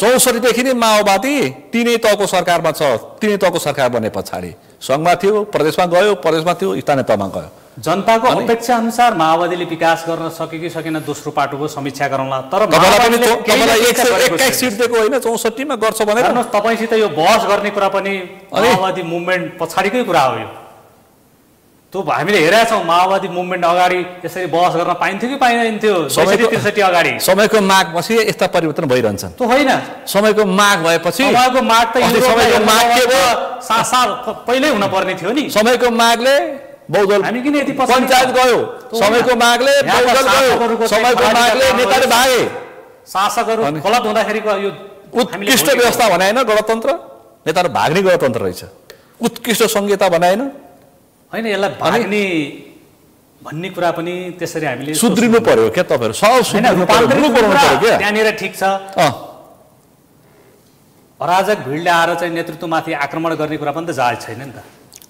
चौसठीदेखि नै माओवादी तीनै तहको सरकारमा छ तीनै तहको सरकार बने पछाडि संघमा थियो प्रदेशमा गयो प्रदेशमा थियो स्थानीय तहमा गयो जनताको अपेक्षा अनुसार माओवादीले विकास गर्न सके कि सकेन दोस्रो पाटोको समीक्षा गरौँला तर सिट दिएको होइन 64 मा गर्छ भनेर तपाईसित यो बहस गर्ने कुरा पनि माओवादी मुभमेन्ट पछाडिकै कुरा हो यो त्यो हामीले हेरेका छौँ माओवादी मुभमेन्ट अगाडि यसरी बहस गर्न पाइन्थ्यो कि पाइन्थ्यो 63 अगाडि समयको माग पछि यस्ता परिवर्तन भइरहन्छन् त्यो होइन समयको माग भएपछि समयको माग त समयको माग के भयो साल पहिल्यै हुन पर्ने थियो नि समयको मागले बहुदल हामी किन यति पछाडि पञ्चायत गयो, समयको मागले बहुदल गयो, समयको मागले नेताले भागे। शासकहरू गलत हुँदाखेरिको यो उत्कृष्ट व्यवस्था भने होइन गणतन्त्र, नेताहरू भाग्ने गणतन्त्र रहेछ, उत्कृष्ट संहिता बनाएन होइन। यसलाई भाग्ने भन्ने कुरा पनि त्यसरी हामीले सुध्रिनु पर्यो क्या तपाईहरु, सुध्रिनु पर्यो क्या। त्यहाँनिर ठिक छ, अराजक भिडले आएर चाहिँ नेतृत्वमाथि आक्रमण गर्ने कुरा पनि त जायज छैन नि त।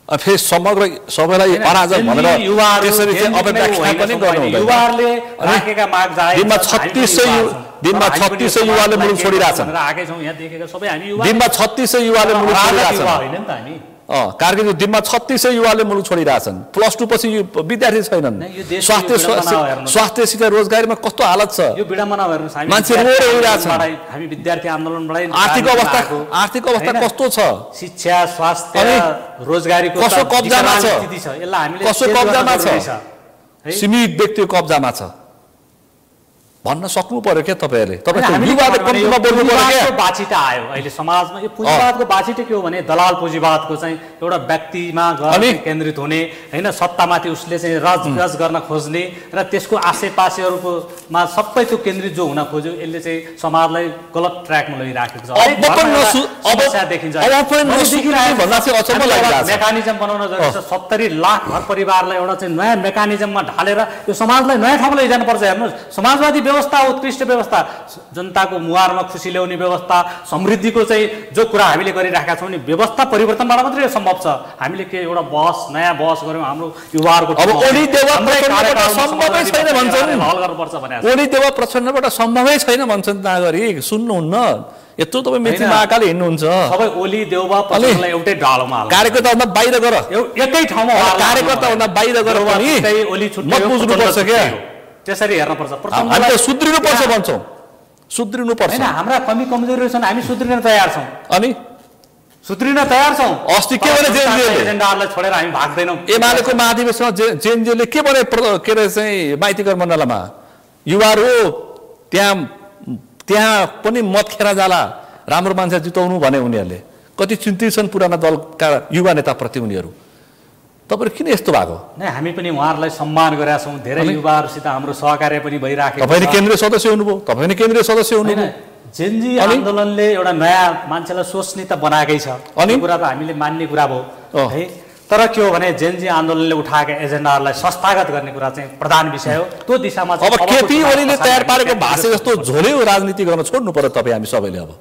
फेरि समग्र सबैलाई अराजक भनेर त्यसरी चाहिँ अपव्याख्या पनि गर्नु हुँदैन। युवाहरूले राखेका माग जायज, दिनमा 3600 युवाले मुलुक छोडिरहेछन्, आएकै छौँ यहाँ देखेका सबै हामी युवा, दिनमा 3600 युवाले मुलुक छोडिरहेछन् होइन नि त हामी। कारगिल दिनमा 3600 युवाले मुलुक छोडिरहेछन्, +2 पछि विद्यार्थी छैनन्, स्वास्थ्यसित रोजगारीमा कस्तो हालत छ, यो विडम्बना हेर्नुस्। हामी मान्छे रोइरहेछन्, हामी विद्यार्थी आन्दोलनबाटै आर्थिक अवस्था कस्तो छ, शिक्षा स्वास्थ्य रोजगारीको कसो कब्जामा छ, यसलाई हामीले कसो कब्जामा छ, सीमित व्यक्तिको कब्जामा छ भन्न सक्नु पर्यो क्या तपाईहरुले। तपाईहरु युवाले कम्तीमा बोल्नु पर्यो क्या। बाछिटा आयो अहिले समाजमा, यो पुँजीवादको बाछिटा के हो भने दलाल पुँजीवादको चाहिँ एउटा व्यक्तिमा केन्द्रित हुने हैन, सत्तामाथि उसले चाहिँ राजगाज गर्न खोज्ने र त्यसको आसेपासेहरुकोमा सबै त्यो केन्द्रित जो हुन खोज्यो, यसले चाहिँ समाजलाई गलत ट्र्याकमा लगिराखेको छ। समस्या देखिन्छ, मेकानिजम बनाउन जरुरी छ। 70 लाख घर परिवारलाई एउटा चाहिँ नयाँ मेकानिजममा ढालेर यो समाजलाई नयाँ ठाउँमा लैजानु पर्छ। हेर्नुस्, समाजवादी व्यवस्था, उत्कृष्ट व्यवस्था, जनताको मुहारमा खुसी ल्याउने व्यवस्था, समृद्धिको चाहिँ जो कुरा हामीले गरिराखेका छौँ नि, व्यवस्था परिवर्तनबाट मात्रै सम्भव छ। हामीले के एउटा बहस, नयाँ बहस गर्यौँ हाम्रो युवाहरूको, अब ओली देवा प्रचण्डबाट सम्भवै छैन भन्छन्, हल गर्नुपर्छ भने ओली देवा प्रचण्डबाट सम्भवै छैन भन्छन् नागरिक, सुन्नुहुन्न? यत्रो तपाईँ मेची महाकाले हिँड्नुहुन्छ, सबै ओली देउबा प्रचण्डलाई एउटै डालोमा हाल्नु, कार्यकर्ताभन्दा बाहिर गर, एकै ठाउँमा कार्यकर्ताभन्दा बाहिर गर पनि ओली छुट्टै मत बुझ्नुपर्छ क्या। त्यसरी हेर्नुपर्छ। हामी त सुध्रिनु पर्छ भन्छौँ, सुध्रिनु पर्छ। हैन, हाम्रा कमी कमजोरीहरू छन्, हामी सुध्रिन तयार छौँ। अनि सुध्रिन तयार छौँ। अस्ति के भने एजेन्डाहरूलाई छोडेर हामी भाग्दैनौँ। एमालेको महाधिवेशनमा जेएनजेले के भने के अरे चाहिँ माइतीकर मण्डलमा युवाहरू त्यहाँ पनि मत खेर जाला, राम्रो मान्छे जिताउनु भने उनीहरूले कति चिन्तित छन् पुराना दलका युवा नेताप्रति उनीहरू। तपाईहरु किन यस्तो भएको? नै हामी पनि उहाँहरूलाई सम्मान गरेका छौँ, धेरै युवाहरूसित हाम्रो सहकार्य पनि बनिराखेको छ। तपाईले केन्द्रीय सदस्य हुनुभयो, तपाईले केन्द्रीय सदस्य हुनुभयो। जेनजी आन्दोलनले एउटा नयाँ मान्छेलाई सोच्ने त बनाएकै छ, अनि कुरा त हामीले मान्ने कुरा भयो है। तर के हो भने जेनजी आन्दोलनले उठाएका एजेन्डाहरूलाई संस्थागत गर्ने कुरा चाहिँ प्रधान विषय हो। त्यो दिशामा अब केपी ओलीले तयार पारेको भाषा जस्तो झोले राजनीति गर्न छोड्नु पर्यो तपाईँ हामी सबैले। अब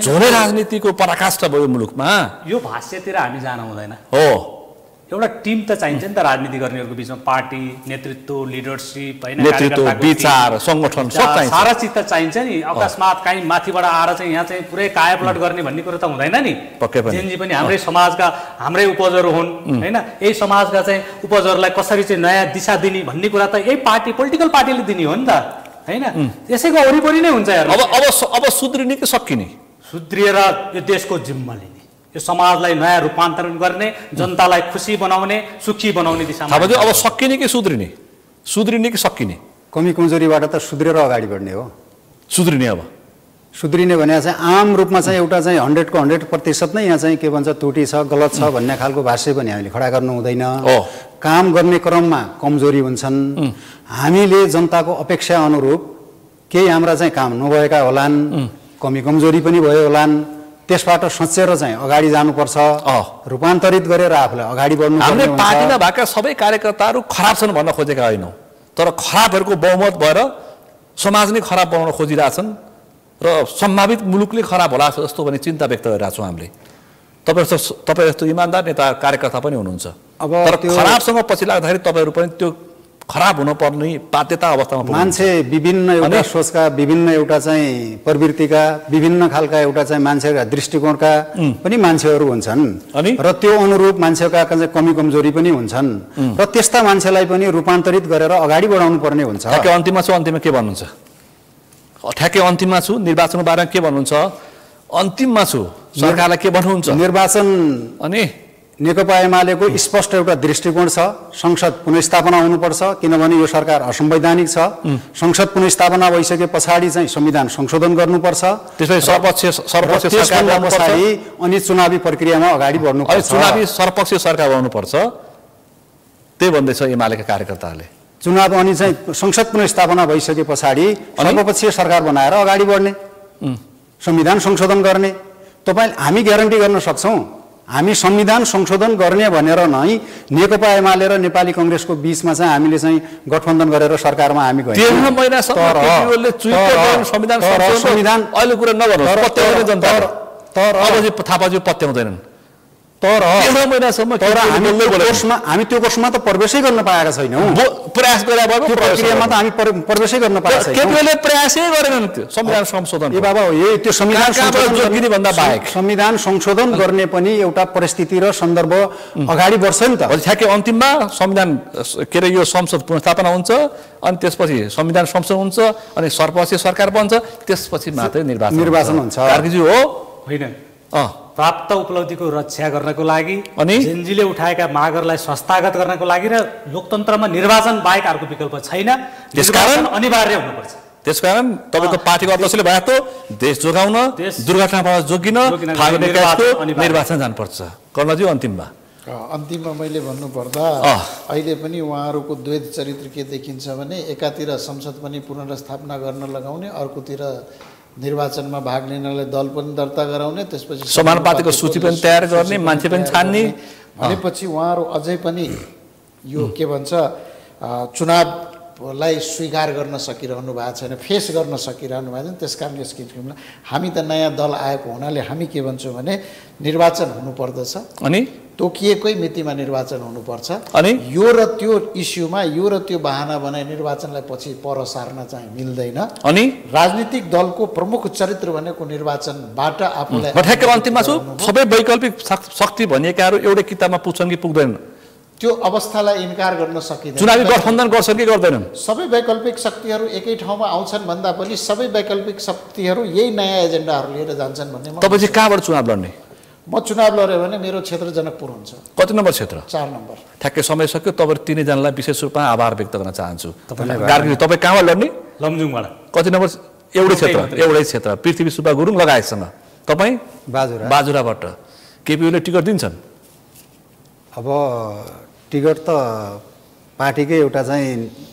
झोले राजनीतिको पराकाष्ठा भयो मुलुकमा, यो भाष्यतिर हामी जान हुँदैन हो। एउटा टिम त चाहिन्छ नि त राजनीति गर्नेहरूको बिचमा, पार्टी नेतृत्व, लिडरसिप हैन, नेतृत्व, विचार, संगठन सब चाहिन्छ, सारा चिज त चाहिन्छ नि। अकस्मात कहीँ माथिबाट आएर चाहिँ यहाँ चाहिँ पुरै कायापलट गर्ने भन्ने कुरा त हुँदैन नि। पक्कै पनि जेनजी पनि हाम्रै समाजका हाम्रै उपजहरू हुन् हैन, यही समाजका चाहिँ उपजहरूलाई कसरी चाहिँ नयाँ दिशा दिने भन्ने कुरा त यही पार्टी, पोलिटिकल पार्टीले दिने हो नि त हैन। त्यसैको वरिपरि नै हुन्छ हेर्नु। अब सुध्रिने कि सकिने? सुध्रिएर यो देशको जिम्मा लिने, यो समाजलाई नयाँ रूपान्तरण गर्ने, जनतालाई खुसी बनाउने, सुखी बनाउने दिशामा। अब सकिने कि सुध्रिने? सुध्रिने कि सकिने? कमी कमजोरीबाट त सुध्रेर अगाडि बढ्ने हो। सुध्रिने अब सुध्रिने भने चाहिँ आम रूपमा चाहिँ एउटा चाहिँ 100 को 100% नै यहाँ चाहिँ के भन्छ त्रुटि छ, गलत छ भन्ने खालको भाष्य पनि हामीले खडा गर्नु हुँदैन। काम गर्ने क्रममा कमजोरी हुन्छन्, हामीले जनताको अपेक्षा अनुरूप केही हाम्रा चाहिँ काम नभएका होलान्, कमी कमजोरी पनि भयो होलान्, त्यसबाट सचेर चाहिँ अगाडि जानुपर्छ, रूपान्तरित गरेर आफूलाई अगाडि बढ्नु। हामीले पार्टीमा भएका सबै कार्यकर्ताहरू खराब छन् भन्न खोजेका होइनौँ, तर खराबहरूको बहुमत भएर समाज नै खराब बनाउन खोजिरहेछन् र सम्भावित मुलुकले खराब होला जस्तो भने चिन्ता व्यक्त गरिरहेको छौँ हामीले। तपाईँ जस्तो इमान्दार नेता कार्यकर्ता पनि हुनुहुन्छ, अब तर खराबसँग पछि लाग्दाखेरि तपाईँहरू पनि त्यो खराब हुनुपर्ने बाध्यता अवस्थामा पुग्नुहुन्छ। मान्छे विभिन्न एउटा सोचका, विभिन्न एउटा चाहिँ प्रवृत्तिका, विभिन्न खालका एउटा चाहिँ मान्छेका दृष्टिकोणका पनि मान्छेहरू हुन्छन् र त्यो अनुरूप मान्छेका चाहिँ कमी कमजोरी पनि हुन्छन् र त्यस्ता मान्छेलाई पनि रूपान्तरित गरेर अगाडि बढाउनु पर्ने हुन्छ। ठ्याक्कै अन्तिममा छु, अन्तिममा के भन्नुहुन्छ? ठ्याक्कै अन्तिममा छु, निर्वाचनको बारेमा के भन्नुहुन्छ? अन्तिममा छु, सरकारलाई के भन्नुहुन्छ? निर्वाचन अनि नेकपा एमालेको स्पष्ट एउटा दृष्टिकोण छ, संसद पुनर्स्थापना हुनुपर्छ, किनभने यो सरकार असंवैधानिक छ। संसद पुनर्स्थापना भइसके पछाडि चाहिँ संविधान संशोधन गर्नुपर्छ, त्यसपछि सर्वपक्षीय सरकार पछाडि अनि चुनावी प्रक्रियामा अगाडि बढ्नुपर्छ। चुनावी सर्वपक्षीय सरकार गर्नुपर्छ, त्यही भन्दैछ एमालेका कार्यकर्ताहरूले। चुनाव अनि चाहिँ संसद पुनर्स्थापना भइसके पछाडि सर्वपक्षीय सरकार बनाएर अगाडि बढ्ने, संविधान संशोधन गर्ने। हामी ग्यारेन्टी गर्न सक्छौँ, हामी संविधान संशोधन गर्ने भनेर नै नेकपा एमाले र नेपाली कांग्रेसको बीचमा चाहिँ हामीले चाहिँ गठबन्धन गरेर सरकारमा हामी गयौँ। 13 महिनासम्म केपीओलले संविधान अहिले कुरा नगर्नु पत्याउने जनता तर अब चाहिँ थापाजी पत्याउँदैनन्। तर 13 महिनासम्म हामी त्यो कोर्समा त प्रवेशै गर्न पाएका छैनौँ। प्रयास गरे भए त्यो प्रक्रियामा त हामी प्रवेशै गर्न पाएका छैनौँ। केपीओलले प्रयासै गरेनन् त्यो संविधान संशोधन। ए बाबा हो, यही त्यो संविधान जोगिने भन्दा बाहेक संविधान संशोधन गर्ने पनि एउटा परिस्थिति र सन्दर्भ अगाडि बढ्छ नि त। ठ्याक्कै अन्तिममा संविधान के अरे यो संसद पुनर्स्थापना हुन्छ, अनि त्यसपछि संविधान संशोधन हुन्छ, अनि सर्वपक्षीय सरकार बन्छ, त्यसपछि मात्रै निर्वाचन हुन्छ। कार्कीजी हो होइन, प्राप्त उपलब्धिको रक्षा गर्नको लागि अनि जेनजीले उठाएका मागहरूलाई संस्थागत गर्नको लागि र लोकतन्त्रमा निर्वाचन बाहेक अर्को विकल्प छैन। त्यसकारण अनिवार्य हुनुपर्छ। त्यसकारण तपाईँको पार्टीको अध्यक्षले भने त देश जोगाउन, दुर्घटनाबाट जोगिन निर्वाचन जानुपर्छ। कर्णजी अन्तिममा मैले भन्नुपर्दा अहिले पनि उहाँहरूको द्वैत चरित्र के देखिन्छ भने एकातिर संसद पनि पुनर्स्थापना गर्न लगाउने, अर्कोतिर निर्वाचनमा भाग लिनलाई दल पनि दर्ता गराउने, त्यसपछि समानुपातिको सूची पनि तयार गर्ने, मान्छे पनि छान्ने भनेपछि उहाँहरू अझै पनि यो के भन्छ चुनावलाई स्वीकार गर्न सकिरहनु भएको छैन, फेस गर्न सकिरहनु भएको छैन। त्यस कारण यस किसिममा हामी त नयाँ दल आएको हुनाले हामी के भन्छौँ भने निर्वाचन हुनुपर्दछ, अनि तोकिएकै मितिमा निर्वाचन हुनुपर्छ, अनि यो र त्यो इस्युमा यो र त्यो बहाना बनाई निर्वाचनलाई पछि पर सार्न चाहिँ मिल्दैन। अनि राजनीतिक दलको प्रमुख चरित्र भनेको निर्वाचनबाट आफूलाई ठ्याक्कै अन्तिममा छु सबै वैकल्पिक शक्ति भनिएकाहरू एउटै किताबमा पुग्छन् कि पुग्दैनन्, त्यो अवस्थालाई इन्कार गर्न सकिँदैन। चुनावी गठबन्धन गर्छन् कि गर्दैनन्? सबै वैकल्पिक शक्तिहरू एकै ठाउँमा आउँछन् भन्दा पनि सबै वैकल्पिक शक्तिहरू यही नयाँ एजेन्डाहरू लिएर जान्छन् भन्ने। तपाईँ चाहिँ कहाँबाट चुनाव लड्ने? म चुनाव लड्यो भने मेरो क्षेत्र जनकपुर हुन्छ। कति नम्बर क्षेत्र? 4 नम्बर। ठ्याक्कै समय सक्यो। तपाईँ तिनैजनालाई विशेष रूपमा आभार व्यक्त गर्न चाहन्छु। गार्गी तपाईँ कहाँबाट लड्ने? लमजुङबाट। कति नम्बर? एउटै क्षेत्र पृथ्वी सुब्बा गुरुङ लगायतसँग। तपाईँ? बाजुराबाट। केपीओले टिकट दिन्छन्? अब टिकट त पार्टीकै एउटा चाहिँ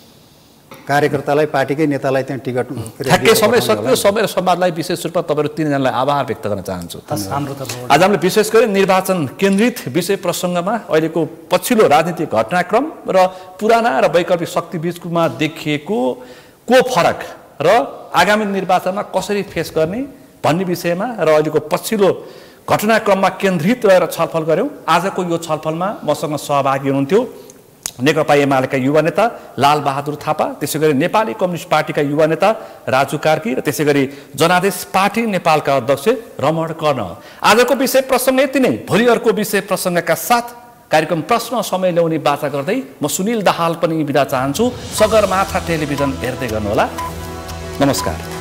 कार्यकर्तालाई, पार्टीकै नेतालाई त्यहाँ टिकट ठ्याक्कै समय सक्यो। समय र समाजलाई विशेष रूपमा तपाईँहरू तिनजनालाई आभार व्यक्त गर्न चाहन्छु। आज हामीले विशेष गरी निर्वाचन केन्द्रित विषय प्रसङ्गमा अहिलेको पछिल्लो राजनीतिक घटनाक्रम र पुराना र वैकल्पिक शक्ति बीचमा देखिएको फरक र आगामी निर्वाचनमा कसरी फेस गर्ने भन्ने विषयमा र अहिलेको पछिल्लो घटनाक्रममा केन्द्रित रहेर छलफल गऱ्यौँ। आजको यो छलफलमा मसँग सहभागी हुनुहुन्थ्यो नेकपा एमालेका युवा नेता लालबहादुर थापा, त्यसै गरी नेपाली कम्युनिस्ट पार्टीका युवा नेता राजु कार्की र त्यसै गरी जनादेश पार्टी नेपालका अध्यक्ष रमण कर्ण। आजको विषय प्रसङ्ग यति नै। भोलि अर्को विषय प्रसङ्गका साथ कार्यक्रम प्रश्न समय ल्याउने बाचा गर्दै म सुनिल दाहाल पनि बिदा चाहन्छु। सगरमाथा टेलिभिजन हेर्दै गर्नुहोला। नमस्कार।